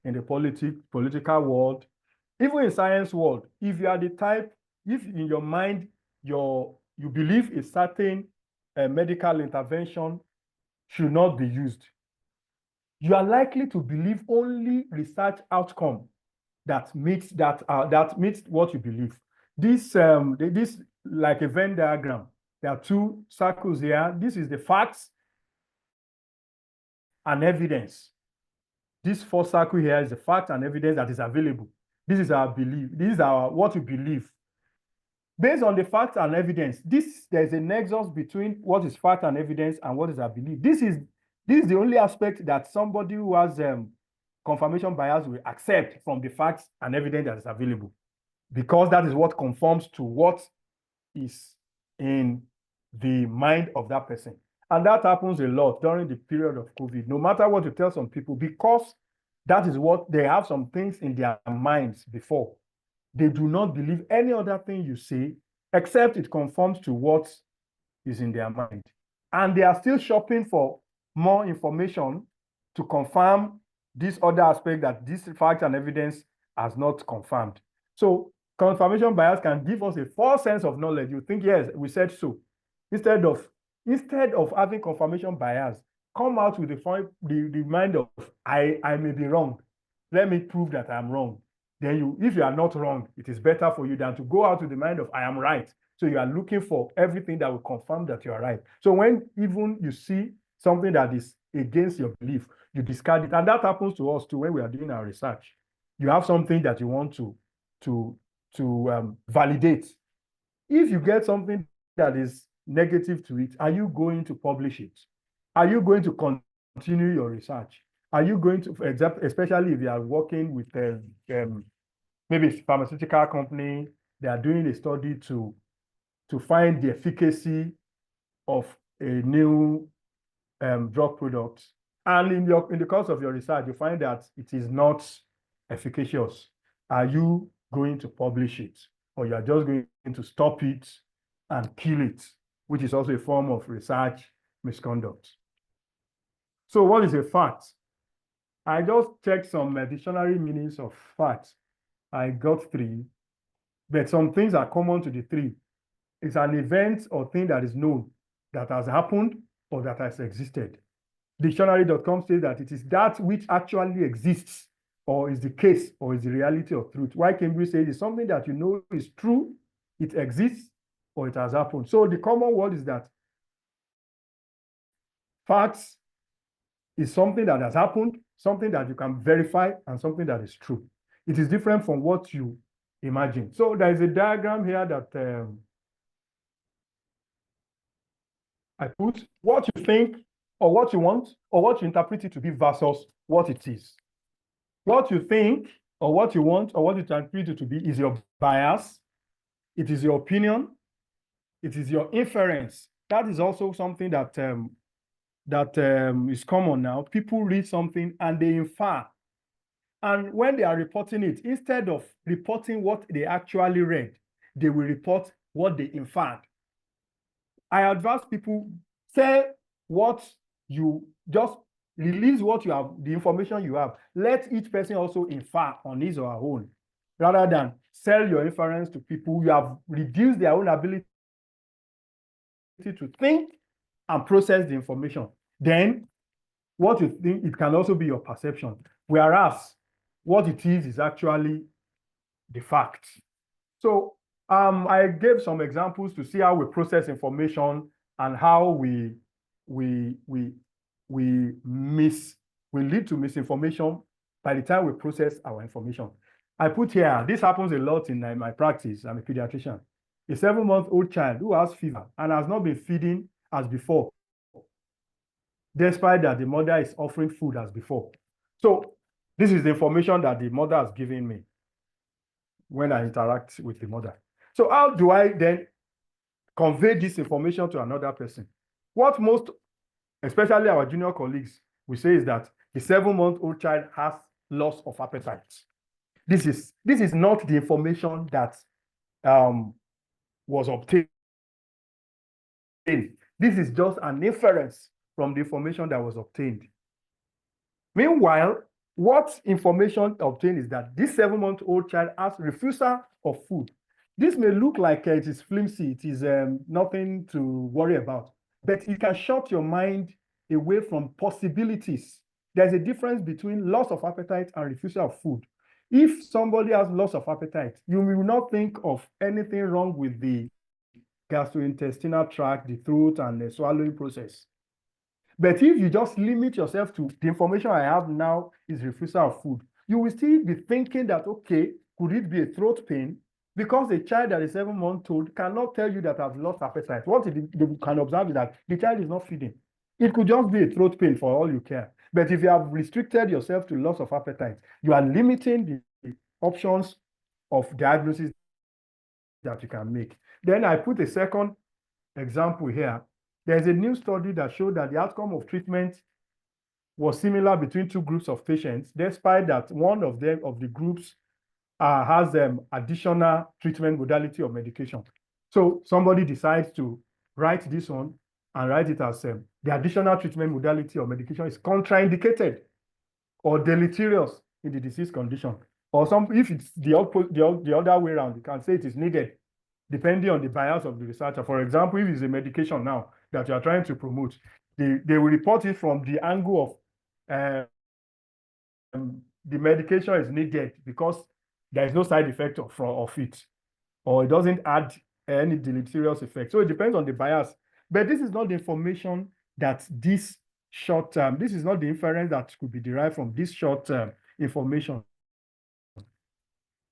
in the political world, even in science world. If you are the type, if in your mind you believe a certain medical intervention should not be used, you are likely to believe only research outcome that meets what you believe. This like a Venn diagram. There are two circles here. This is the facts and evidence. This first circle here is the fact and evidence that is available. This is our belief. This is what we believe. Based on the facts and evidence, there's a nexus between what is fact and evidence and what is our belief. This is the only aspect that somebody who has confirmation bias will accept from the facts and evidence that is available, because that is what conforms to what is in the mind of that person. And that happens a lot during the period of COVID. No matter what you tell some people, because that is what they have, some things in their minds before, they do not believe any other thing you say except it conforms to what is in their mind. And they are still shopping for more information to confirm this other aspect that this fact and evidence has not confirmed. So confirmation bias can give us a false sense of knowledge. You think, yes, we said so. Instead of having confirmation bias, come out with the mind of, I may be wrong. Let me prove that I'm wrong. Then if you are not wrong, it is better for you than to go out with the mind of, I am right. So you are looking for everything that will confirm that you are right. So when even you see something that is against your belief, you discard it. And that happens to us too when we are doing our research. You have something that you want to validate. if you get something that is negative to it, are you going to publish it? Are you going to continue your research? Are you going to, for example, especially if you are working with maybe pharmaceutical company, they are doing a study to find the efficacy of a new drug product. And in the course of your research, you find that it is not efficacious. Are you going to publish it? Or you are just going to stop it and kill it, which is also a form of research misconduct. So what is a fact? I just checked some dictionary meanings of fact. I got 3, but some things are common to the 3. It's an event or thing that is known, that has happened, or that has existed. Dictionary.com says that it is that which actually exists, or is the case, or is the reality of truth. Why Cambridge says it's something that you know is true, it exists, or it has happened. So the common word is that facts is something that has happened, something that you can verify, and something that is true. It is different from what you imagine. So there is a diagram here that I put what you think, or what you want, or what you interpret it to be versus what it is. What you think, or what you want, or what you interpret it to be is your bias. It is your opinion. It is your inference. That is also something that is common now. People read something and they infer. And when they are reporting it, instead of reporting what they actually read, they will report what they inferred. I advise people, say what you just release, what you have, the information you have. Let each person also infer on his or her own, rather than sell your inference to people. You have reduced their own ability to think and process the information. Then what you think, it can also be your perception. Whereas what it is actually the fact. So I gave some examples to see how we process information and how we lead to misinformation by the time we process our information. I put here, this happens a lot in my practice. I'm a pediatrician. A 7-month-old child who has fever and has not been feeding as before, despite that the mother is offering food as before. So this is the information that the mother has given me when I interact with the mother. So how do I then convey this information to another person? What most, especially our junior colleagues, will say is that the 7-month-old child has loss of appetite. This is not the information that was obtained. This is just an inference from the information that was obtained. Meanwhile, what information obtained is that this 7-month-old child has refusal of food. This may look like it is flimsy, it is nothing to worry about, but it can shut your mind away from possibilities. There's a difference between loss of appetite and refusal of food. If somebody has loss of appetite, you will not think of anything wrong with the gastrointestinal tract, the throat, and the swallowing process. But if you just limit yourself to the information I have now is refusal of food, you will still be thinking that, okay, could it be a throat pain? Because a child that is 7 months old cannot tell you that I've lost appetite. What they can observe is that the child is not feeding. It could just be a throat pain for all you care. But if you have restricted yourself to loss of appetite, you are limiting the options of diagnosis that you can make. Then I put a second example here. There's a new study that showed that the outcome of treatment was similar between 2 groups of patients, despite that one of the groups has additional treatment modality of medication. So somebody decides to write this one and write it as the additional treatment modality of medication is contraindicated or deleterious in the disease condition. Or if it's the other way around, you can say it is needed, depending on the bias of the researcher. For example, if it's a medication now that you are trying to promote, they will report it from the angle of the medication is needed because there is no side effect of it, or it doesn't add any deleterious effect. So it depends on the bias. But this is not the information that this short-term, this is not the inference that could be derived from this short-term information.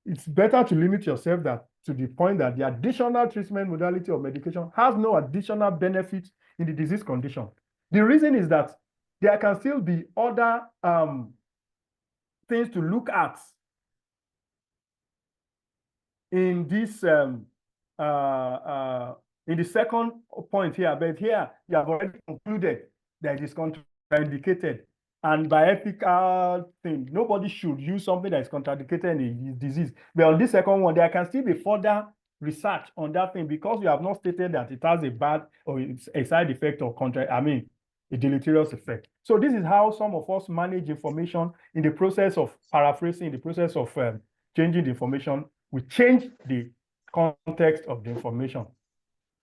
It's better to limit yourself that to the point that the additional treatment modality of medication has no additional benefit in the disease condition. The reason is that there can still be other things to look at in this in the second point here, but here you have already concluded that it is contraindicated. And by ethical thing, nobody should use something that is contraindicated in a disease. But on this second one, there can still be further research on that thing because you have not stated that it has a bad or a side effect or a deleterious effect. So this is how some of us manage information in the process of paraphrasing, in the process of changing the information. We change the context of the information.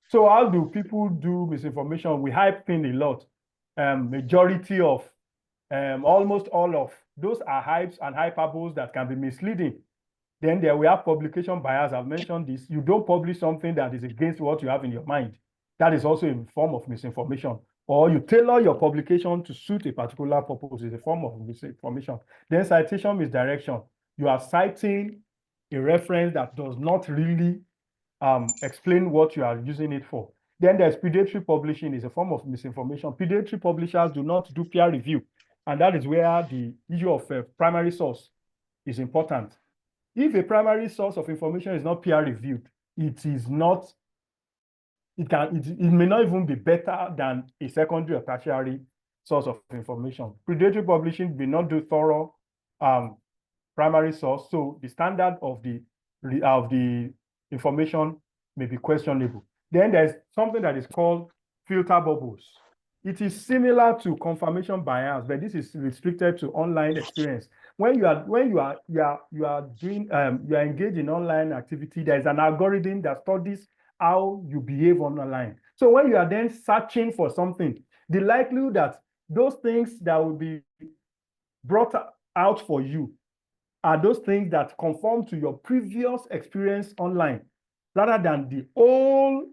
So how do people do misinformation? We hype things a lot. Majority of, almost all of those are hypes and hyperboles that can be misleading. Then there we have publication bias. I've mentioned this. You don't publish something that is against what you have in your mind. That is also a form of misinformation. Or you tailor your publication to suit a particular purpose. It's a form of misinformation. Then citation misdirection. You are citing a reference that does not really explain what you are using it for. Then there's predatory publishing is a form of misinformation. Predatory publishers do not do peer review. And that is where the issue of primary source is important. If a primary source of information is not peer reviewed, it may not even be better than a secondary or tertiary source of information. Predatory publishing will not do thorough primary source, so the standard of the information may be questionable. Then there's something that is called filter bubbles. It is similar to confirmation bias, but this is restricted to online experience. When you are engaged in online activity, there is an algorithm that studies how you behave online. So when you are then searching for something, the likelihood that those things that will be brought out for you are those things that conform to your previous experience online, rather than the whole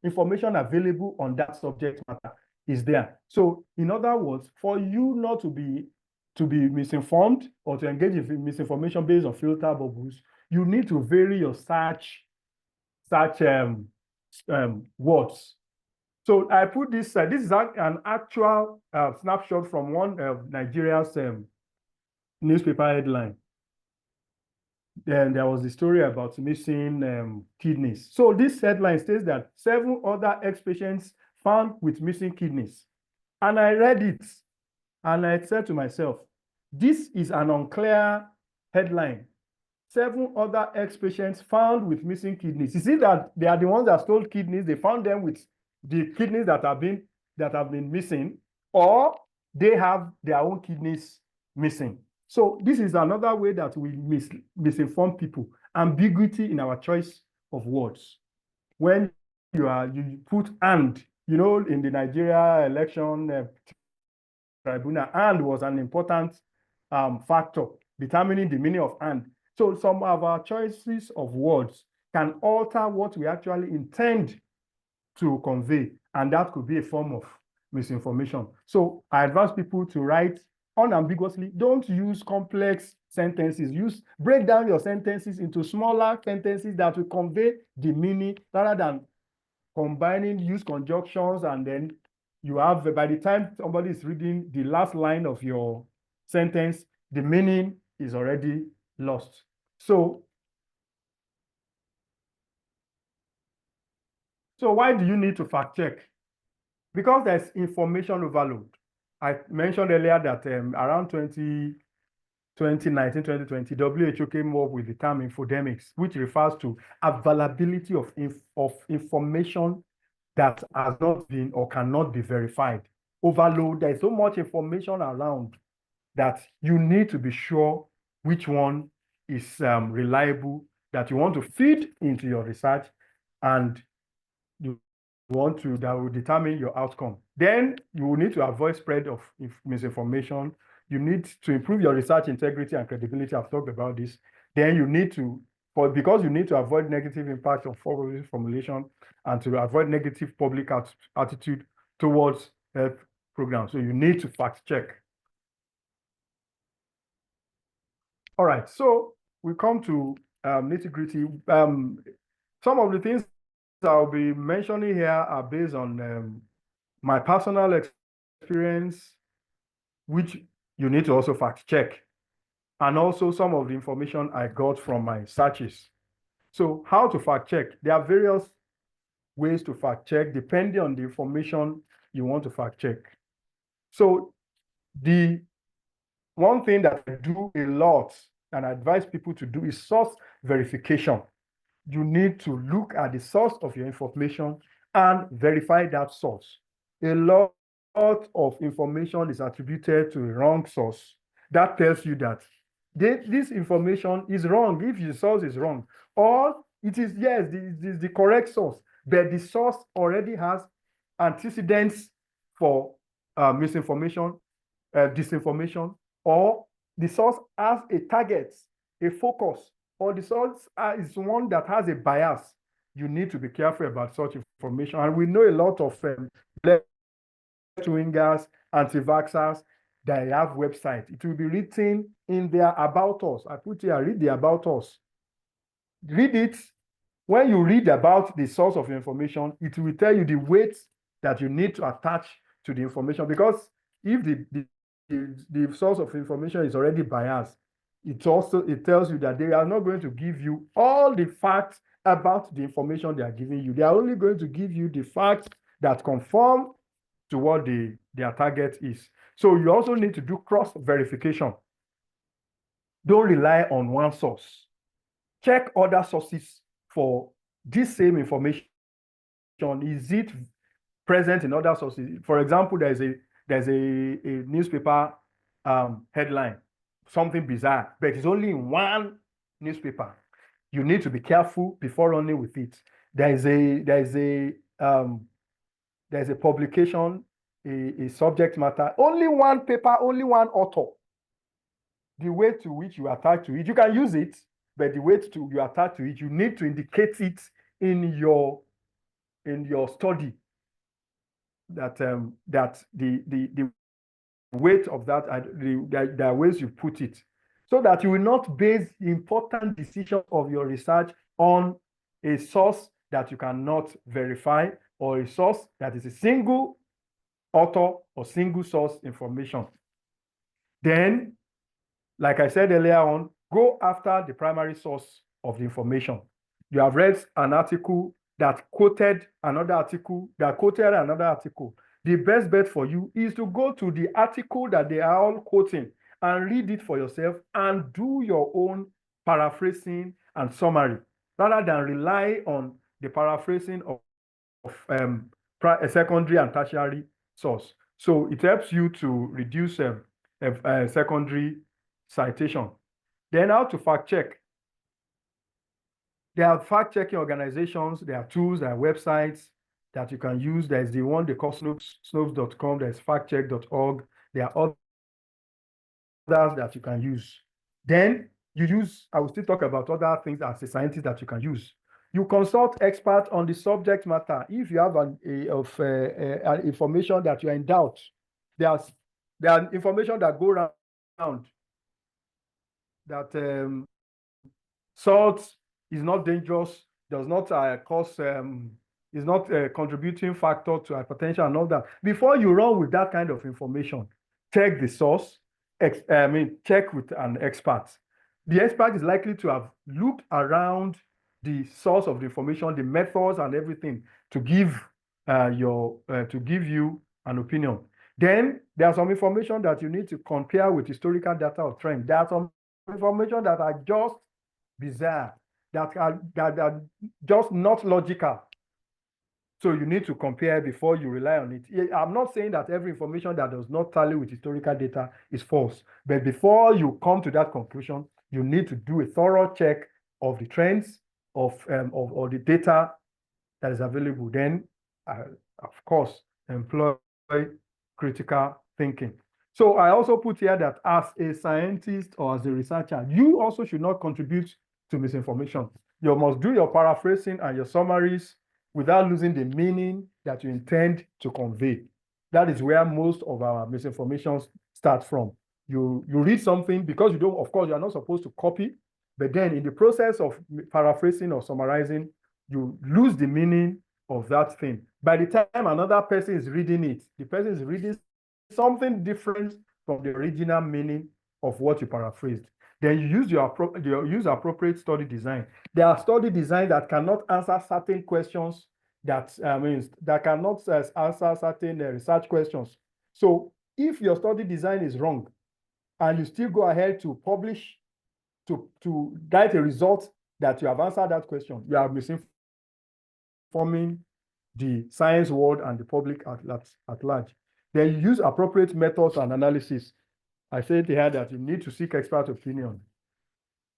information available on that subject matter is there. So in other words, for you not to be misinformed or to engage in misinformation based on filter bubbles, you need to vary your search words. So I put this, this is an actual snapshot from one of Nigeria's newspaper headline. Then there was the story about missing kidneys. So this headline states that 7 other ex-patients found with missing kidneys. And I read it and I said to myself, this is an unclear headline. 7 other ex-patients found with missing kidneys. You see that they are the ones that stole kidneys. They found them with the kidneys that have been missing, or they have their own kidneys missing. So this is another way that we misinform people. Ambiguity in our choice of words. When you put "and," in the Nigeria election tribunal, "and" was an important factor determining the meaning of "and." So some of our choices of words can alter what we actually intend to convey, and that could be a form of misinformation. So I advise people to write unambiguously. Don't use complex sentences. Break down your sentences into smaller sentences that will convey the meaning, rather than combining, use conjunctions, and then you have, by the time somebody is reading the last line of your sentence, the meaning is already lost. So why do you need to fact check? Because there's information overload. I mentioned earlier that around 2019, 2020, WHO came up with the term infodemics, which refers to availability of information that has not been or cannot be verified. Overload, there's so much information around that you need to be sure which one is reliable, that you want to feed into your research, and that will determine your outcome. Then you will need to avoid spread of misinformation. You need to improve your research integrity and credibility. I've talked about this. Then you need to, because you need to avoid negative impact of forward formulation and to avoid negative public attitude towards health programs. So you need to fact check. All right, so we come to nitty-gritty. Some of the things I'll be mentioning here are based on my personal experience, which you need to also fact check, and also some of the information I got from my searches. So how to fact check? There are various ways to fact check depending on the information you want to fact check. So the one thing that I do a lot and I advise people to do is source verification. You need to look at the source of your information and verify that source. A lot of information is attributed to a wrong source. That tells you that this information is wrong if the source is wrong, or it is, yes, the correct source, but the source already has antecedents for misinformation, disinformation, or the source has a target, a focus, or the source is one that has a bias. You need to be careful about such information. And we know a lot of left-wingers, anti-vaxxers, they have websites. It will be written in their about us. I put here, read the about us. Read it. When you read about the source of information, it will tell you the weight that you need to attach to the information, because if the source of information is already biased, it tells you that they are not going to give you all the facts about the information they are giving you. They are only going to give you the facts that conform to what their target is. So you also need to do cross verification. Don't rely on one source. Check other sources for this same information. Is it present in other sources? For example, there's a newspaper headline, something bizarre, but it's only in one newspaper. You need to be careful before running with it. There's a publication, a subject matter, only one paper, only one author. The way to which you attach to it, you can use it, but the way to you attach to it, you need to indicate it in your study that the weight of that, there are ways you put it, so that you will not base important decisions of your research on a source that you cannot verify, or a source that is a single author or single source information. Then, like I said earlier on, go after the primary source of the information. You have read an article that quoted another article, The best bet for you is to go to the article that they are all quoting and read it for yourself and do your own paraphrasing and summary, rather than rely on the paraphrasing of a secondary and tertiary source. So it helps you to reduce secondary citation. Then how to fact check. There are fact-checking organizations, there are tools, there are websites that you can use. There's the one they call snopes.com, there's factcheck.org. There are others that you can use. Then you use, I will still talk about other things as a scientist that you can use. You consult experts on the subject matter. If you have an information that you are in doubt, there are information that go around that salt is not dangerous, does not cause, is not a contributing factor to hypertension and all that. Before you run with that kind of information, check the source, check with an expert. The expert is likely to have looked around the source of the information, the methods and everything to give you an opinion. Then there's some information that you need to compare with historical data or trend. There are some information that are just bizarre, that are just not logical. So you need to compare before you rely on it. I'm not saying that every information that does not tally with historical data is false, but before you come to that conclusion, you need to do a thorough check of the trends of the data that is available. Then, of course, employ critical thinking. So I also put here that as a scientist or as a researcher, you also should not contribute to misinformation. You must do your paraphrasing and your summaries without losing the meaning that you intend to convey. That is where most of our misinformation starts from. You read something because you don't, of course, you are not supposed to copy. But then in the process of paraphrasing or summarizing, you lose the meaning of that thing. By the time another person is reading it, the person is reading something different from the original meaning of what you paraphrased. Then you use appropriate study design. There are study designs that cannot answer certain questions that cannot answer certain research questions. So if your study design is wrong and you still go ahead to publish to write a result that you have answered that question, you are misinforming the science world and the public at large. Then you use appropriate methods and analysis. I said here that you need to seek expert opinion.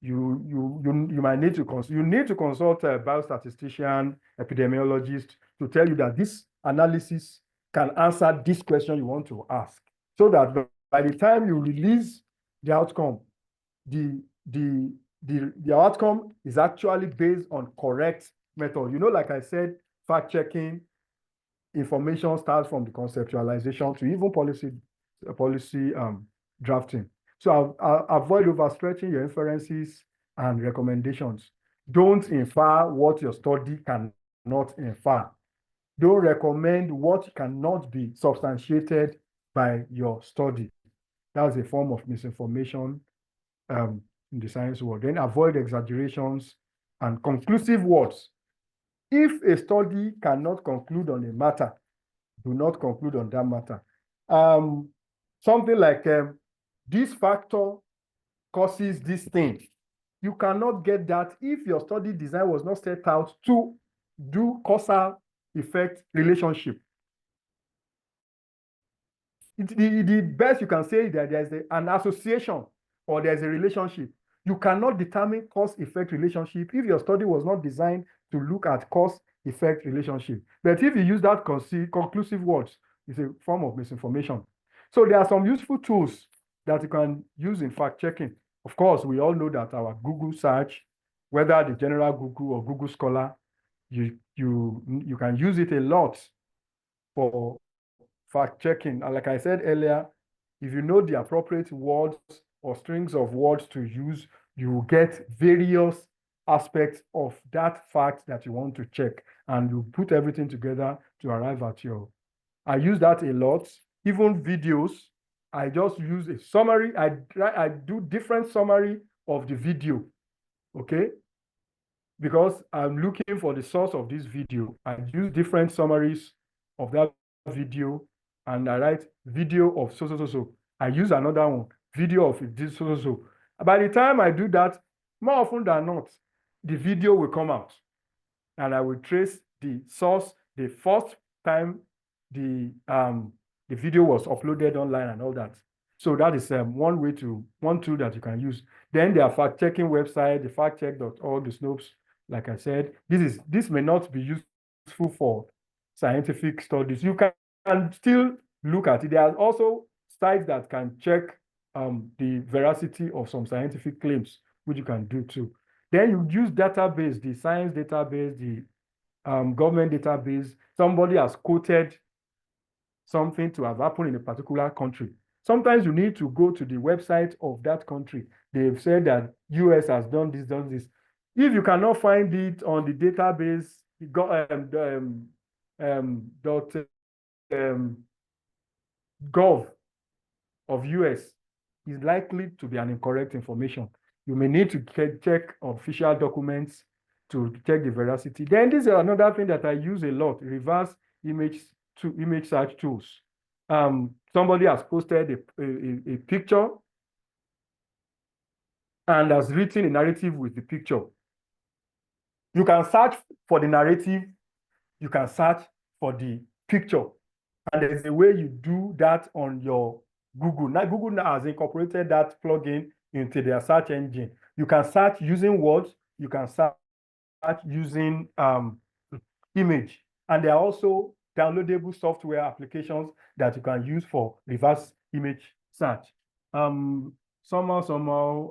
You might need to consult a biostatistician, epidemiologist to tell you that this analysis can answer this question you want to ask, so that by the time you release the outcome, the outcome is actually based on correct method. Like I said, fact checking information starts from the conceptualization to even policy drafting. So I'll avoid overstretching your inferences and recommendations. Don't infer what your study cannot infer. Don't recommend what cannot be substantiated by your study. That's a form of misinformation in the science world. Then avoid exaggerations and conclusive words. If a study cannot conclude on a matter, do not conclude on that matter. Something like this factor causes this thing. You cannot get that if your study design was not set out to do causal effect relationship. The best you can say is that there's an association or there's a relationship. You cannot determine cause-effect relationship if your study was not designed to look at cause-effect relationship. But if you use that conclusive words, it's a form of misinformation. So there are some useful tools that you can use in fact-checking. Of course, we all know that our Google search, whether the general Google or Google Scholar, you can use it a lot for fact-checking. And like I said earlier, if you know the appropriate words or strings of words to use, you will get various aspects of that fact that you want to check, and you put everything together to arrive at I use that a lot. Even videos, I just use a summary. I do different summary of the video, okay? Because I'm looking for the source of this video. I use different summaries of that video, and I write video of so. I use another one, video of this so. By the time I do that, more often than not, the video will come out, and I will trace the source, the first time the video was uploaded online and all that. So that is one tool that you can use. Then there are fact-checking website, the factcheck.org, the Snopes. Like I said, this may not be useful for scientific studies. You can still look at it. There are also sites that can check the veracity of some scientific claims, which you can do too. Then you use database, the science database, the government database. Somebody has quoted something to have happened in a particular country. Sometimes you need to go to the website of that country. They've said that US has done this. If you cannot find it on the database, gov of US, is likely to be an incorrect information. You may need to check official documents to check the veracity. Then this is another thing that I use a lot, reverse image search tools. Somebody has posted a picture and has written a narrative with the picture. You can search for the narrative, you can search for the picture. And there's a way you do that on your Google. Now, Google now has incorporated that plugin into their search engine. You can search using words, you can search using image. And there are also downloadable software applications that you can use for reverse image search. Somehow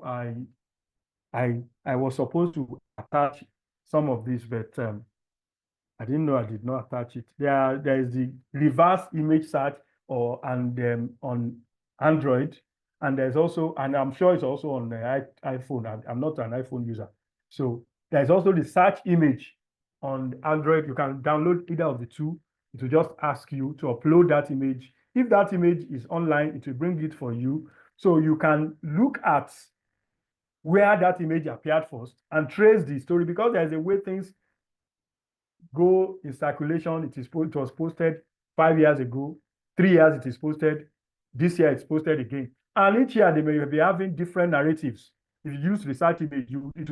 I was supposed to attach some of this, but I didn't know I did not attach it. There is the reverse image search on Android. And there's also, and I'm sure it's also on the iPhone. I'm not an iPhone user. So there's also the search image on Android. You can download either of the two. It will just ask you to upload that image. If that image is online, it will bring it for you. So you can look at where that image appeared first and trace the story, because there's a way things go in circulation. It was posted 5 years ago, 3 years it is posted, this year it's posted again. And each year they may be having different narratives. If you use research image, it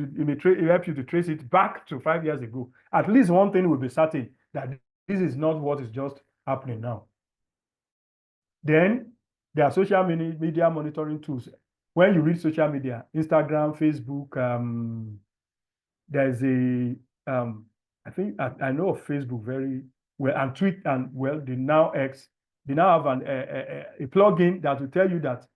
help you to trace it back to 5 years ago. At least one thing will be certain, that this is not what is just happening now. Then there are social media monitoring tools. When you read social media, Instagram, Facebook, there's a I think I know of Facebook very well, and Twitter, and well, they now have a plugin that will tell you that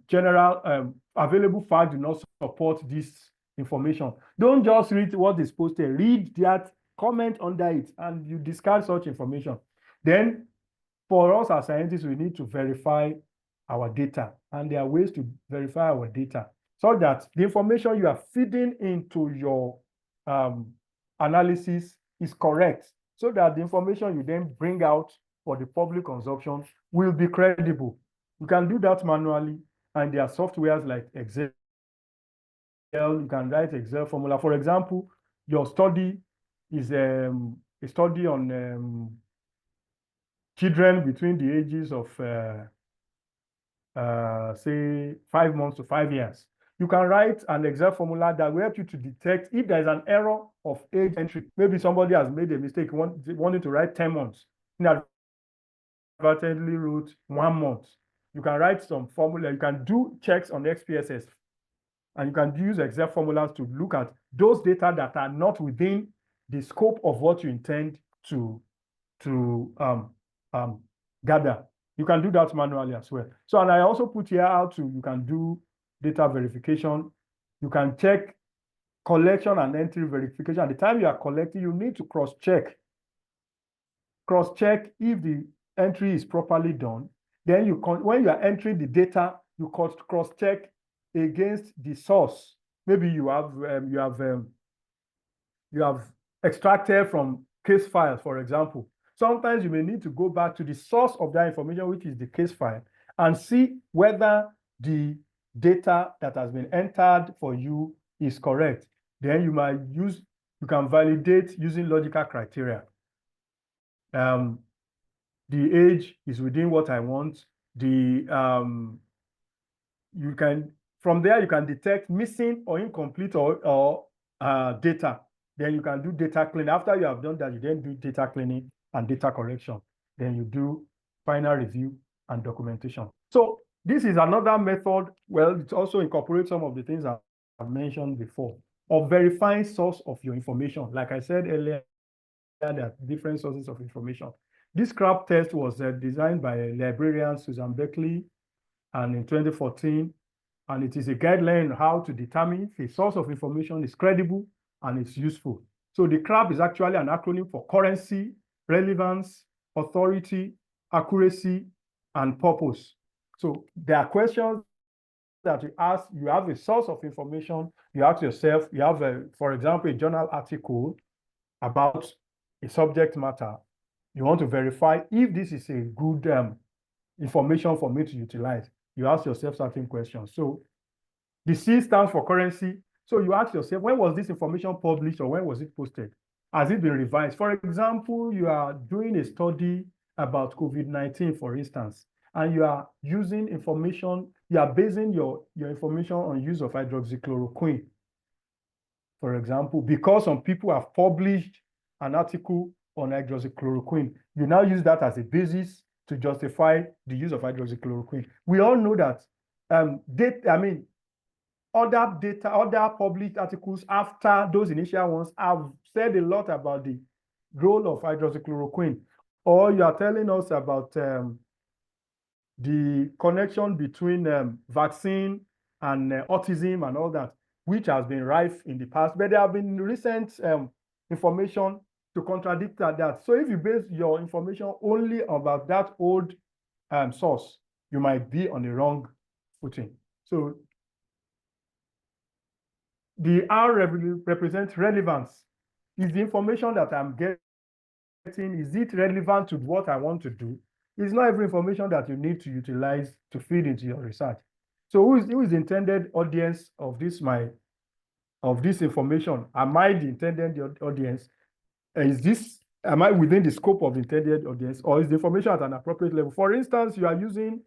general available files do not support this information. Don't just read what is posted, read that, comment under it, and you discard such information. Then for us as scientists, we need to verify our data, and there are ways to verify our data so that the information you are feeding into your analysis is correct, so that the information you then bring out for the public consumption will be credible. You can do that manually, and there are softwares like Excel. You can write Excel formula. For example, your study is a study on children between the ages of say 5 months to 5 years. You can write an Excel formula that will help you to detect if there is an error of age entry. Maybe somebody has made a mistake wanting to write 10 months. Inadvertently wrote 1 month. You can write some formula. You can do checks on XPSS, and you can use Excel formulas to look at those data that are not within the scope of what you intend to gather. You can do that manually as well. So, and I also put here how you can do data verification. You can check collection and entry verification. At the time you are collecting, you need to cross-check if the entry is properly done. Then when you are entering the data, you cross-check against the source. Maybe you have extracted from case files, for example. Sometimes you may need to go back to the source of that information, which is the case file, and see whether the data that has been entered for you is correct. Then you can validate using logical criteria. The age is within what I want. From there you can detect missing or incomplete or data. Then you can do data cleaning. After you have done that, you then do data cleaning and data correction. Then you do final review and documentation. So this is another method. Well, it also incorporates some of the things I've mentioned before of verifying source of your information. Like I said earlier, there are different sources of information. This CRAP test was designed by librarian Susan Beckley, and in 2014, and it is a guideline on how to determine if a source of information is credible and it's useful. So the CRAP is actually an acronym for currency, relevance, authority, accuracy, and purpose. So there are questions that you ask. You have a source of information. You ask yourself, you have, for example, a journal article about a subject matter. You want to verify if this is a good information for me to utilize. You ask yourself certain questions. So the C stands for currency. So you ask yourself, when was this information published, or when was it posted? Has it been revised? For example, you are doing a study about COVID-19, for instance, and you are using information, you are basing your information on use of hydroxychloroquine, for example, because some people have published an article on hydroxychloroquine. You now use that as a basis to justify the use of hydroxychloroquine. We all know that other published articles after those initial ones have said a lot about the role of hydroxychloroquine. Or you are telling us about the connection between vaccine and autism and all that, which has been rife in the past, but there have been recent information to contradict that. So if you base your information only about that old source, you might be on the wrong putting. So the R represents relevance. Is the information that I'm getting, is it relevant to what I want to do? It's not every information that you need to utilize to feed into your research. So who is the intended audience of this information? Am I the intended audience? Am I within the scope of the intended audience, or is the information at an appropriate level? For instance, you are using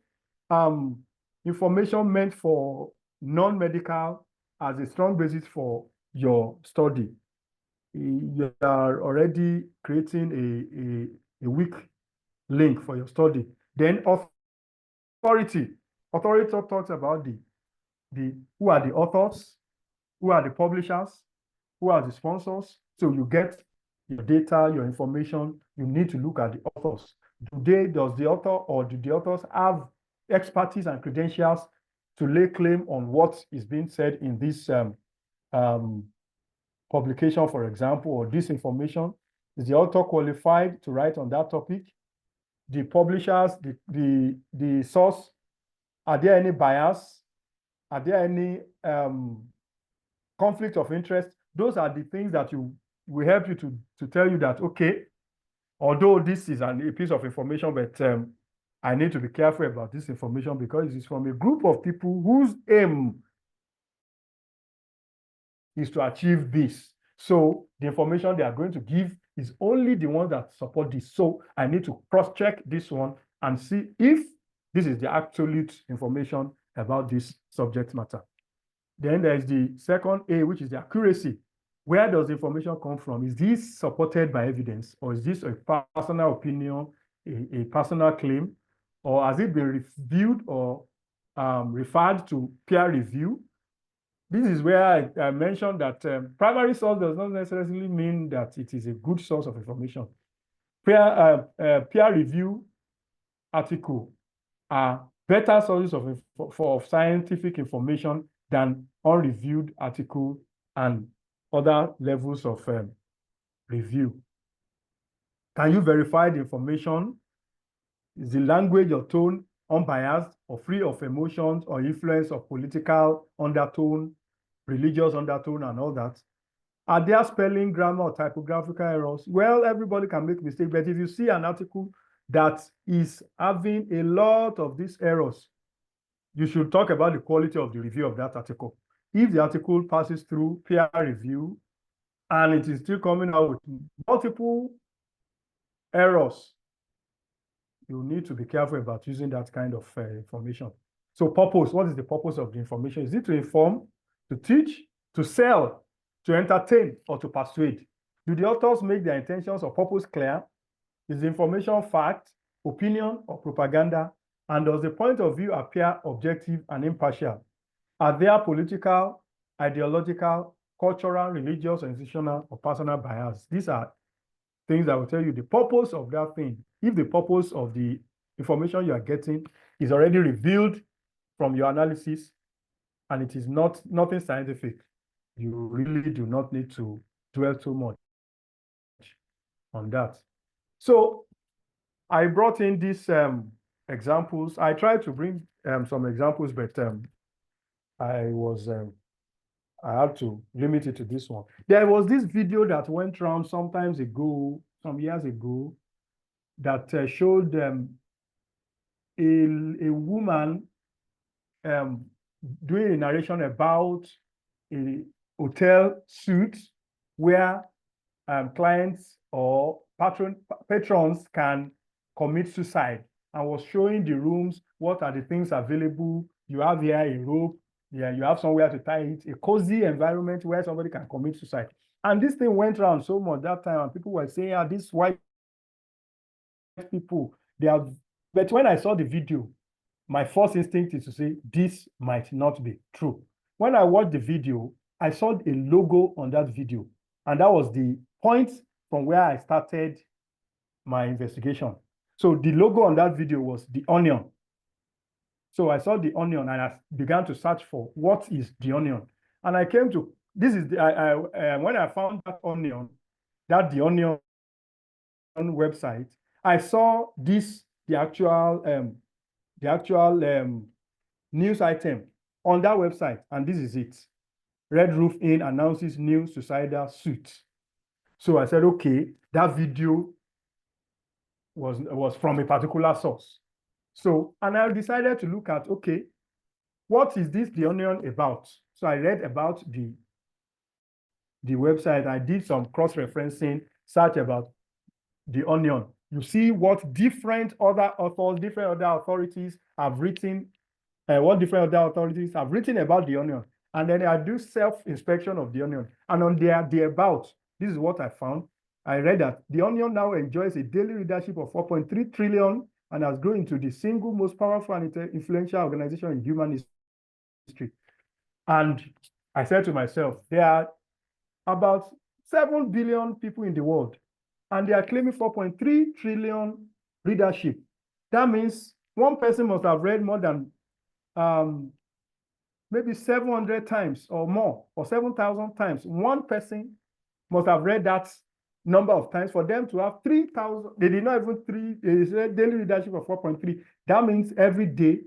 information meant for non-medical as a strong basis for your study. You are already creating a weak link for your study. Then authority. Authority talks about who are the authors, who are the publishers, who are the sponsors. So you get your data, your information, you need to look at the authors. Does the author or do the authors have expertise and credentials to lay claim on what is being said in this publication, for example, or this information? Is the author qualified to write on that topic? The publishers, the source, are there any bias? Are there any conflict of interest? Those are the things that will help you to tell you that, okay, although this is a piece of information, but I need to be careful about this information because it's from a group of people whose aim is to achieve this. So the information they are going to give is only the ones that support this. So I need to cross-check this one and see if this is the absolute information about this subject matter. Then there's the second A, which is the accuracy. Where does the information come from? Is this supported by evidence, or is this a personal opinion, a personal claim, or has it been reviewed or referred to peer review? This is where I mentioned that primary source does not necessarily mean that it is a good source of information. Peer review article are better sources of scientific information than unreviewed article and other levels of review. Can you verify the information? Is the language or tone unbiased or free of emotions or influence of political undertone, religious undertone, and all that? Are there spelling, grammar, or typographical errors? Well, everybody can make mistakes, but if you see an article that is having a lot of these errors, you should talk about the quality of the review of that article. If the article passes through peer review and it is still coming out with multiple errors, you need to be careful about using that kind of information. So purpose, what is the purpose of the information? Is it to inform, to teach, to sell, to entertain, or to persuade? Do the authors make their intentions or purpose clear? Is the information fact, opinion, or propaganda? And does the point of view appear objective and impartial? Are there political, ideological, cultural, religious, institutional, or personal bias? These are things that will tell you the purpose of that thing. If the purpose of the information you are getting is already revealed from your analysis and it is nothing scientific, you really do not need to dwell too much on that. So I brought in these examples. I tried to bring some examples, but I had to limit it to this one. There was this video that went around some years ago, that showed a woman doing a narration about a hotel suite where clients or patrons can commit suicide, and was showing the rooms, what are the things available. You have here a rope, yeah, you have somewhere to tie it, a cozy environment where somebody can commit suicide. And this thing went around so much that time, and people were saying, these white people, they have. But when I saw the video, my first instinct is to say, this might not be true. When I watched the video, I saw a logo on that video, and that was the point from where I started my investigation. So the logo on that video was the onion. So I saw the onion and I began to search for what is the onion. And I came to, this is, when I found that onion, the onion website, I saw this, the actual news item on that website, and this is it. Red Roof Inn announces new suicidal suit. So I said, okay, that video was from a particular source. So, and I decided to look at, okay, what is this The Onion about? So I read about the website. I did some cross-referencing, search about The Onion. You see what different other authors, different other authorities have written, about The Onion. And then I do self-inspection of The Onion. And on the about, this is what I found. I read that The Onion now enjoys a daily readership of 4.3 trillion and has grown into the single most powerful and influential organization in human history. And I said to myself, there are about 7 billion people in the world, and they are claiming 4.3 trillion readership. That means one person must have read more than maybe 700 times or more, or 7,000 times. One person must have read that number of times for them to have 3,000. They did not even they said daily readership of 4.3. That means every day,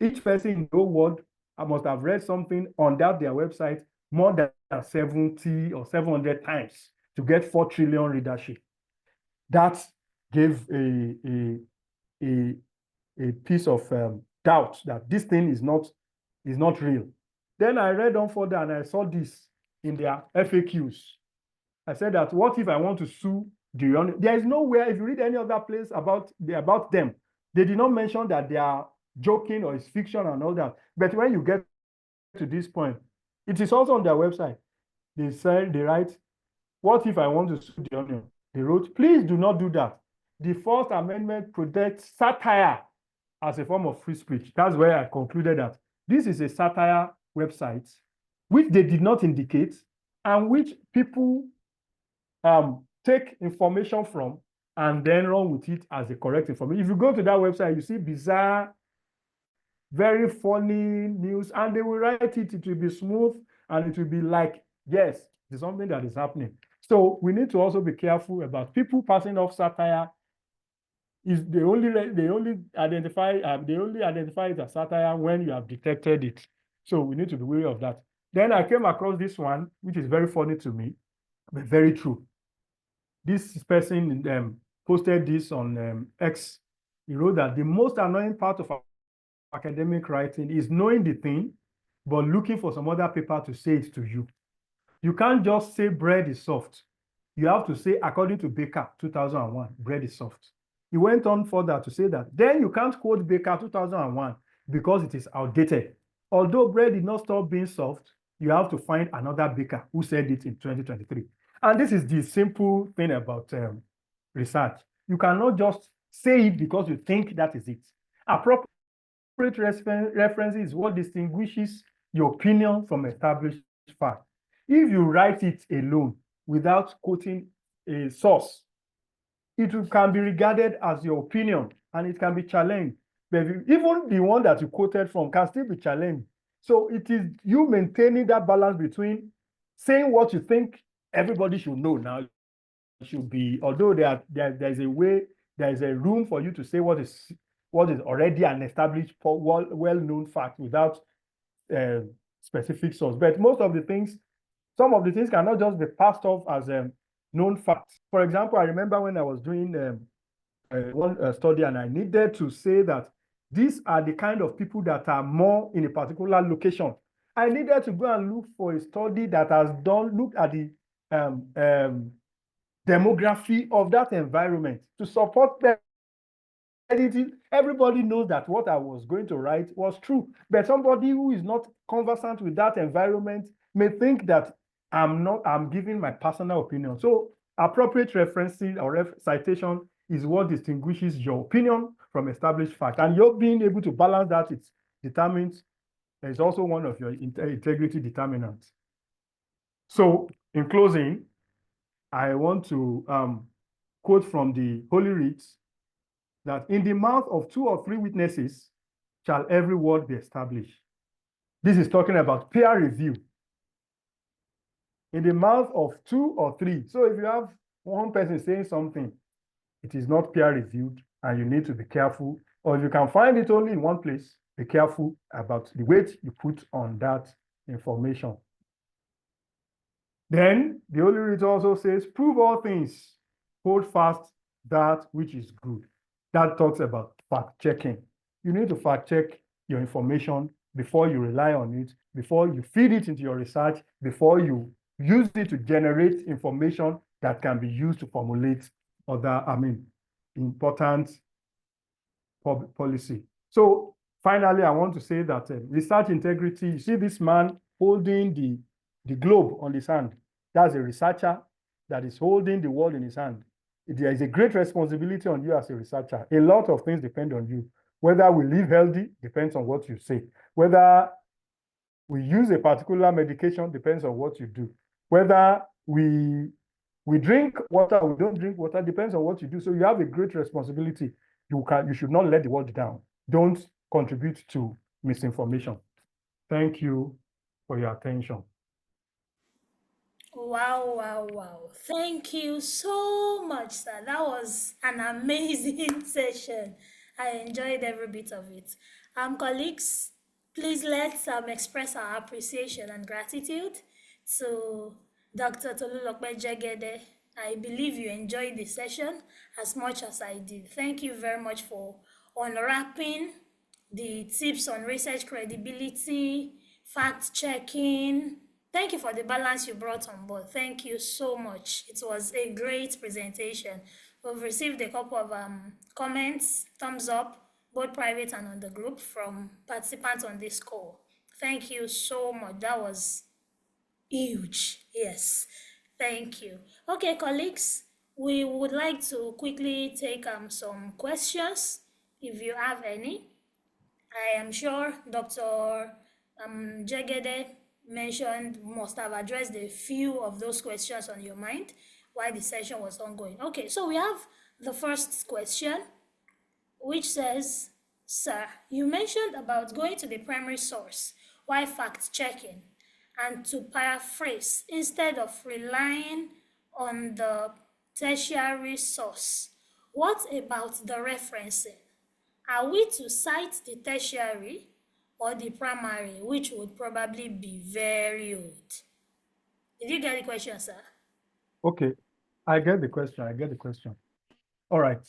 each person in the whole world must have read something on their website more than 70 or 700 times to get 4 trillion readership. That gave a piece of doubt that this thing is not real. Then I read on further and I saw this in their FAQs. I said that, what if I want to sue the Onion? There is nowhere, if you read any other place about them, they did not mention that they are joking or it's fiction and all that. But when you get to this point, it is also on their website. They write, what if I want to sue the Onion? They wrote, please do not do that. The First Amendment protects satire as a form of free speech. That's where I concluded that this is a satire website, which they did not indicate, and which people take information from and then run with it as the correct information. If you go to that website, you see bizarre, very funny news, and they will write it, it will be smooth, and it will be like, yes, there's something that is happening. So we need to also be careful about people passing off satire. They only identify it as satire when you have detected it. So we need to be wary of that. Then I came across this one, which is very funny to me, but very true. This person posted this on X. He wrote that the most annoying part of academic writing is knowing the thing, but looking for some other paper to say it to you. You can't just say bread is soft. You have to say, according to Baker, 2001, bread is soft. He went on further to say that, then you can't quote Baker 2001 because it is outdated. Although bread did not stop being soft, you have to find another baker who said it in 2023. And this is the simple thing about research. You cannot just say it because you think that is it. Appropriate reference is what distinguishes your opinion from established fact. If you write it alone without quoting a source, it can be regarded as your opinion and it can be challenged. But even the one that you quoted from can still be challenged. So it is you maintaining that balance between saying what you think everybody should know now. Should be, although there's a way, there's a room for you to say what is already an established, well-known fact without specific source. But most of the things, some of the things cannot just be passed off as known facts. For example, I remember when I was doing one study and I needed to say that these are the kind of people that are more in a particular location. I needed to go and look for a study that has looked at the demography of that environment to support them. Everybody knows that what I was going to write was true, but somebody who is not conversant with that environment may think that I'm giving my personal opinion. So appropriate referencing or citation is what distinguishes your opinion from established fact. And you're being able to balance that, it determines, is also one of your integrity determinants. So in closing, I want to quote from the Holy Writ that in the mouth of 2 or 3 witnesses shall every word be established. This is talking about peer review. In the mouth of 2 or 3. So if you have one person saying something, it is not peer reviewed and you need to be careful. Or if you can find it only in one place, be careful about the weight you put on that information. Then the Holy Writ also says, prove all things, hold fast that which is good. That talks about fact checking. You need to fact check your information before you rely on it, before you feed it into your research, before you use it to generate information that can be used to formulate other, important policy. So finally, I want to say that research integrity, you see this man holding the globe on his hand. That's a researcher that is holding the world in his hand. There is a great responsibility on you as a researcher. A lot of things depend on you. Whether we live healthy depends on what you say. Whether we use a particular medication depends on what you do. Whether we drink water or we don't drink water depends on what you do. So you have a great responsibility. You should not let the world down. Don't contribute to misinformation. Thank you for your attention. Wow, wow, wow. Thank you so much, sir. That was an amazing session. I enjoyed every bit of it. Colleagues, please let's express our appreciation and gratitude to Dr. Tolulokpe Jegede. I believe you enjoyed the session as much as I did. Thank you very much for unwrapping the tips on research credibility, fact checking. Thank you for the balance you brought on board. Thank you so much. It was a great presentation. We've received a couple of comments, thumbs up, both private and on the group from participants on this call. Thank you so much. That was huge. Yes. Thank you. Okay, colleagues, we would like to quickly take some questions if you have any. I am sure Dr. Jegede must have addressed a few of those questions on your mind while the session was ongoing. Okay, so we have the first question, which says, Sir, you mentioned about going to the primary source while fact-checking and to paraphrase instead of relying on the tertiary source. What about the referencing? Are we to cite the tertiary or the primary, which would probably be very old? Did you get the question, sir? Okay, I get the question. All right.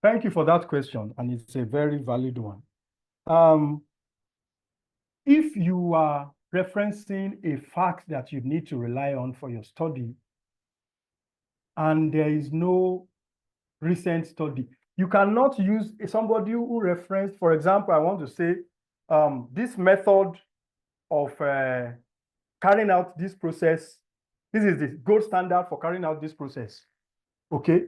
Thank you for that question, and it's a very valid one. If you are referencing a fact that you need to rely on for your study, and there is no recent study, you cannot use somebody who referenced, for example, I want to say, this method of carrying out this process, this is the gold standard for carrying out this process, okay?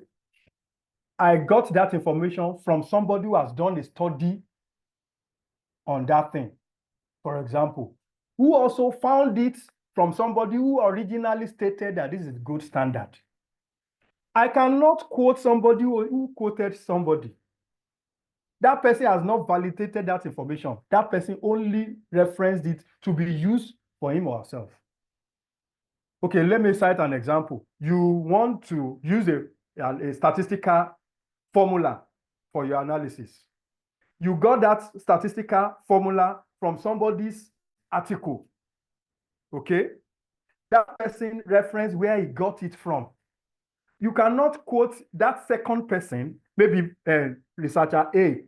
I got that information from somebody who has done a study on that thing, for example, who also found it from somebody who originally stated that this is gold standard. I cannot quote somebody who quoted somebody. That person has not validated that information. That person only referenced it to be used for him or herself. Okay, let me cite an example. You want to use a statistical formula for your analysis. You got that statistical formula from somebody's article, okay? That person referenced where he got it from. You cannot quote that second person, maybe researcher A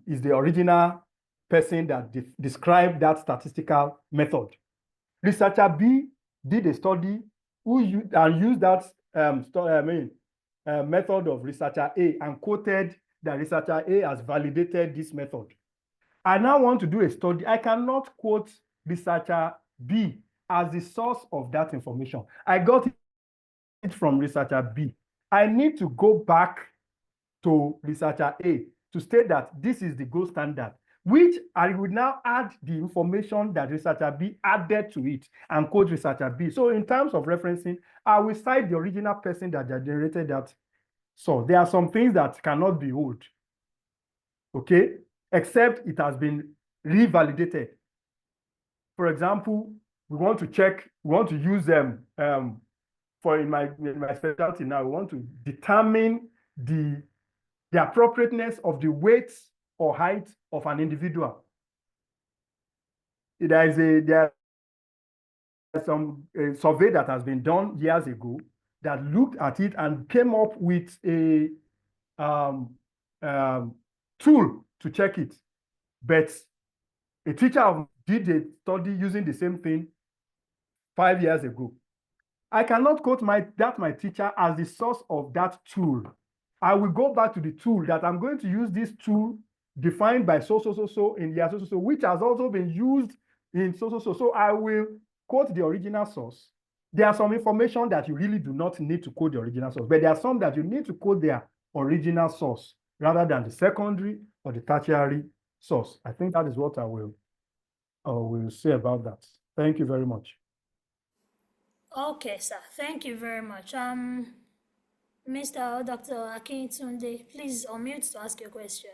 is the original person that described that statistical method. Researcher B did a study used that method of researcher A and quoted that researcher A has validated this method. I now want to do a study. I cannot quote researcher B as the source of that information. I got it from researcher B. I need to go back to researcher A to state that this is the gold standard, which I would now add the information that researcher B added to it and quote researcher B. So in terms of referencing, I will cite the original person that generated that. So there are some things that cannot be old, okay, except it has been revalidated. For example, we want to use them in my specialty now, we want to determine the appropriateness of the weights or height of an individual. There is some survey that has been done years ago that looked at it and came up with a tool to check it. But a teacher did a study using the same thing 5 years ago. I cannot quote my teacher as the source of that tool. I will go back to the tool that I'm going to use this tool defined by so in year so, which has also been used in so. So I will quote the original source. There are some information that you really do not need to quote the original source, but there are some that you need to quote their original source rather than the secondary or the tertiary source. I think that is what I will say about that. Thank you very much. Okay, sir. Thank you very much. Mr. or Dr. Akintunde, please unmute to ask your question.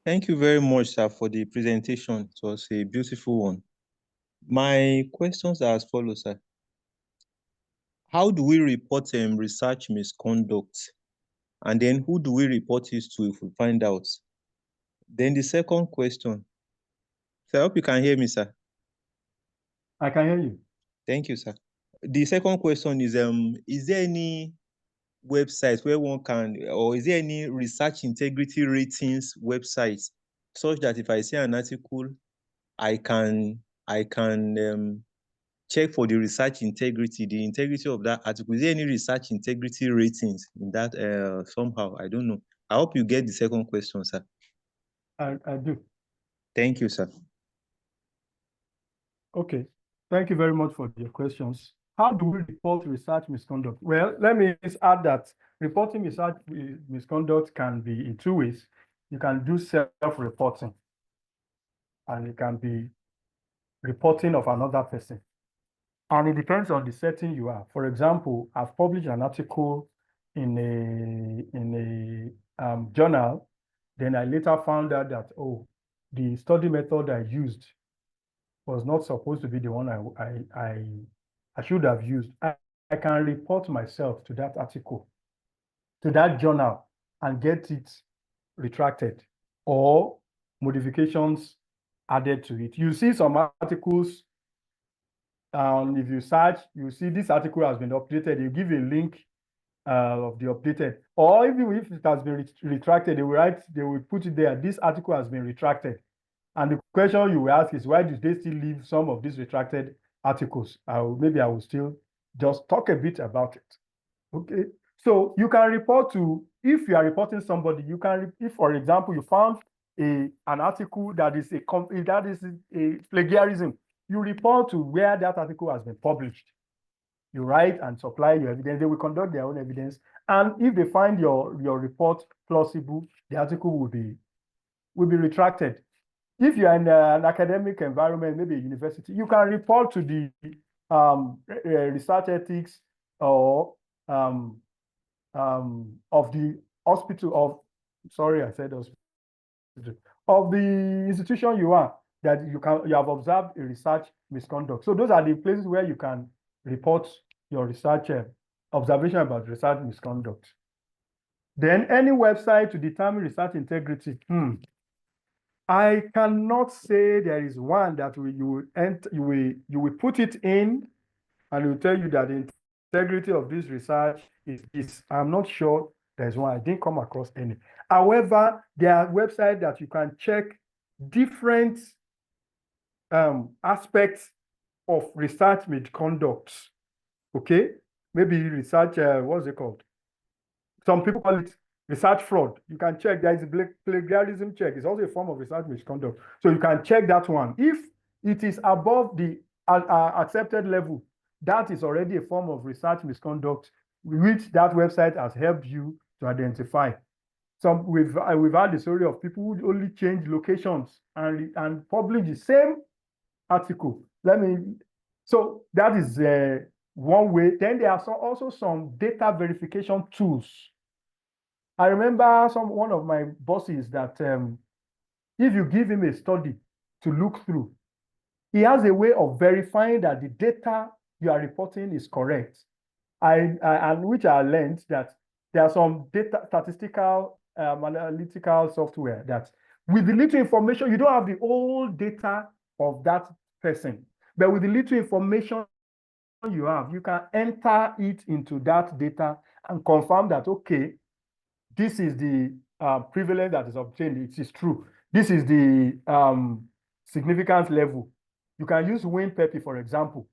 Thank you very much, sir, for the presentation. It was a beautiful one. My questions are as follows, sir. How do we report research misconduct? And then who do we report this to if we find out? Then the second question. Sir, I hope you can hear me, sir. I can hear you. Thank you, sir. The second question is there any website where one can, or is there any research integrity ratings website such that if I see an article, I can check for the research integrity, the integrity of that article? Is there any research integrity ratings in that somehow? I don't know. I hope you get the second question, sir. I do. Thank you, sir. Okay. Thank you very much for your questions. How do we report research misconduct? Well, let me just add that reporting research misconduct can be in two ways. You can do self-reporting, and it can be reporting of another person. And it depends on the setting you are. For example, I've published an article in a journal. Then I later found out that, oh, the study method I used was not supposed to be the one I should have used. I can report myself to that article, to that journal, and get it retracted or modifications added to it. You see some articles, if you search, you see this article has been updated. You give a link of the updated, or even if it has been retracted, they will put it there. This article has been retracted. And the question you will ask is, why do they still leave some of these retracted articles? Maybe I will still just talk a bit about it. Okay. So you can report to, if you are reporting somebody, you can, if for example, you found an article that is a plagiarism, you report to where that article has been published. You write and supply your evidence. They will conduct their own evidence. And if they find your report plausible, the article will be retracted. If you're in an academic environment, maybe a university, you can report to the research ethics or of the hospital of the institution you are, that you have observed a research misconduct. So those are the places where you can report your research observation about research misconduct. Then any website to determine research integrity. I cannot say there is one that you will put it in and it will tell you that the integrity of this research is. I'm not sure there's one. I didn't come across any. However, there are websites that you can check different aspects of research misconduct. Okay, maybe research, what's it called? Some people call it research fraud. You can check. There is a plagiarism check. It's also a form of research misconduct. So you can check that one. If it is above the accepted level, that is already a form of research misconduct, which that website has helped you to identify. We've had the story of people who only change locations and publish the same article. So that is one way. Then there are also some data verification tools. I remember one of my bosses that if you give him a study to look through, he has a way of verifying that the data you are reporting is correct. And which I learned that there are some statistical analytical software that with the little information, you don't have the whole data of that person, but with the little information you have, you can enter it into that data and confirm that, okay, this is the prevalence that is obtained. It is true. This is the significance level. You can use WinPepi, for example.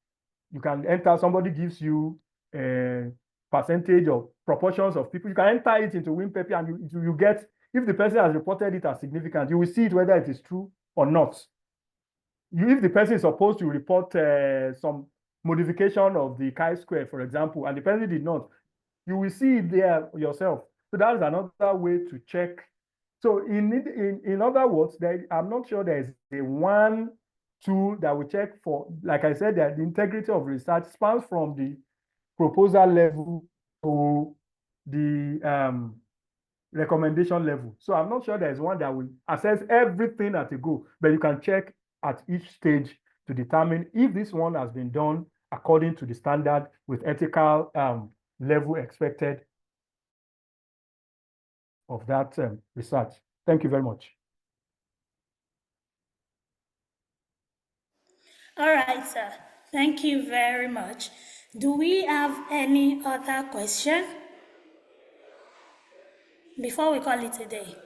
You can enter, somebody gives you a percentage of proportions of people. You can enter it into WinPepi and you get, if the person has reported it as significant, you will see it whether it is true or not. If the person is supposed to report some modification of the chi-square, for example, and the person did not, you will see it there yourself. So that is another way to check. So in other words, I'm not sure there is a one tool that will check for, like I said, that the integrity of research spans from the proposal level to the recommendation level. So I'm not sure there's one that will assess everything at a go, but you can check at each stage to determine if this one has been done according to the standard with ethical level expected of that research. Thank you very much. All right, sir. Thank you very much. Do we have any other question before we call it a day?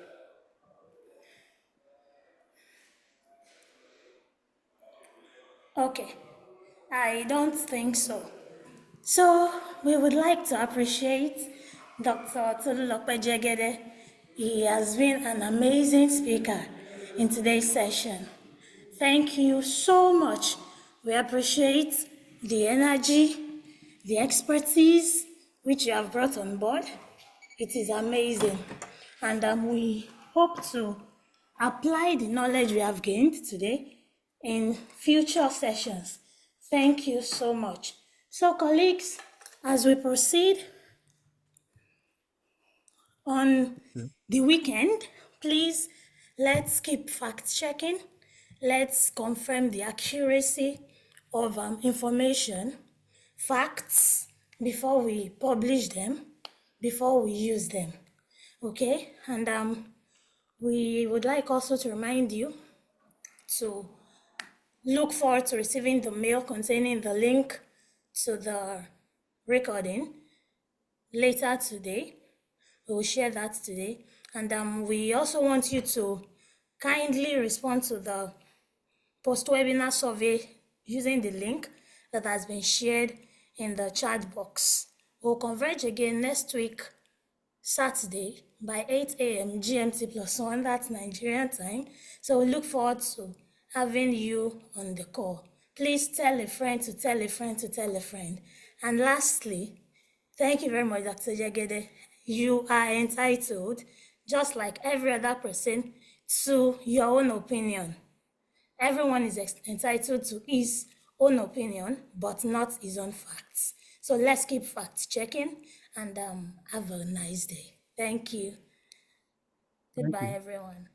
Okay, I don't think so. So we would like to appreciate Dr. Tolulope Jegede. He has been an amazing speaker in today's session. Thank you so much. We appreciate the energy, the expertise which you have brought on board. It is amazing. And we hope to apply the knowledge we have gained today in future sessions. Thank you so much. So colleagues, as we proceed on the weekend, please let's keep fact-checking. Let's confirm the accuracy of information, facts, before we publish them, before we use them. Okay? And we would like also to remind you to look forward to receiving the mail containing the link to the recording later today. We will share that today. And we also want you to kindly respond to the post-webinar survey using the link that has been shared in the chat box. We'll converge again next week, Saturday, by 8 a.m. GMT +1, that's Nigerian time. So we look forward to having you on the call. Please tell a friend to tell a friend to tell a friend. And lastly, thank you very much, Dr. Jagede. You are entitled, just like every other person, to your own opinion. Everyone is entitled to his own opinion, but not his own facts. So let's keep fact checking and have a nice day. Thank you. Goodbye, everyone.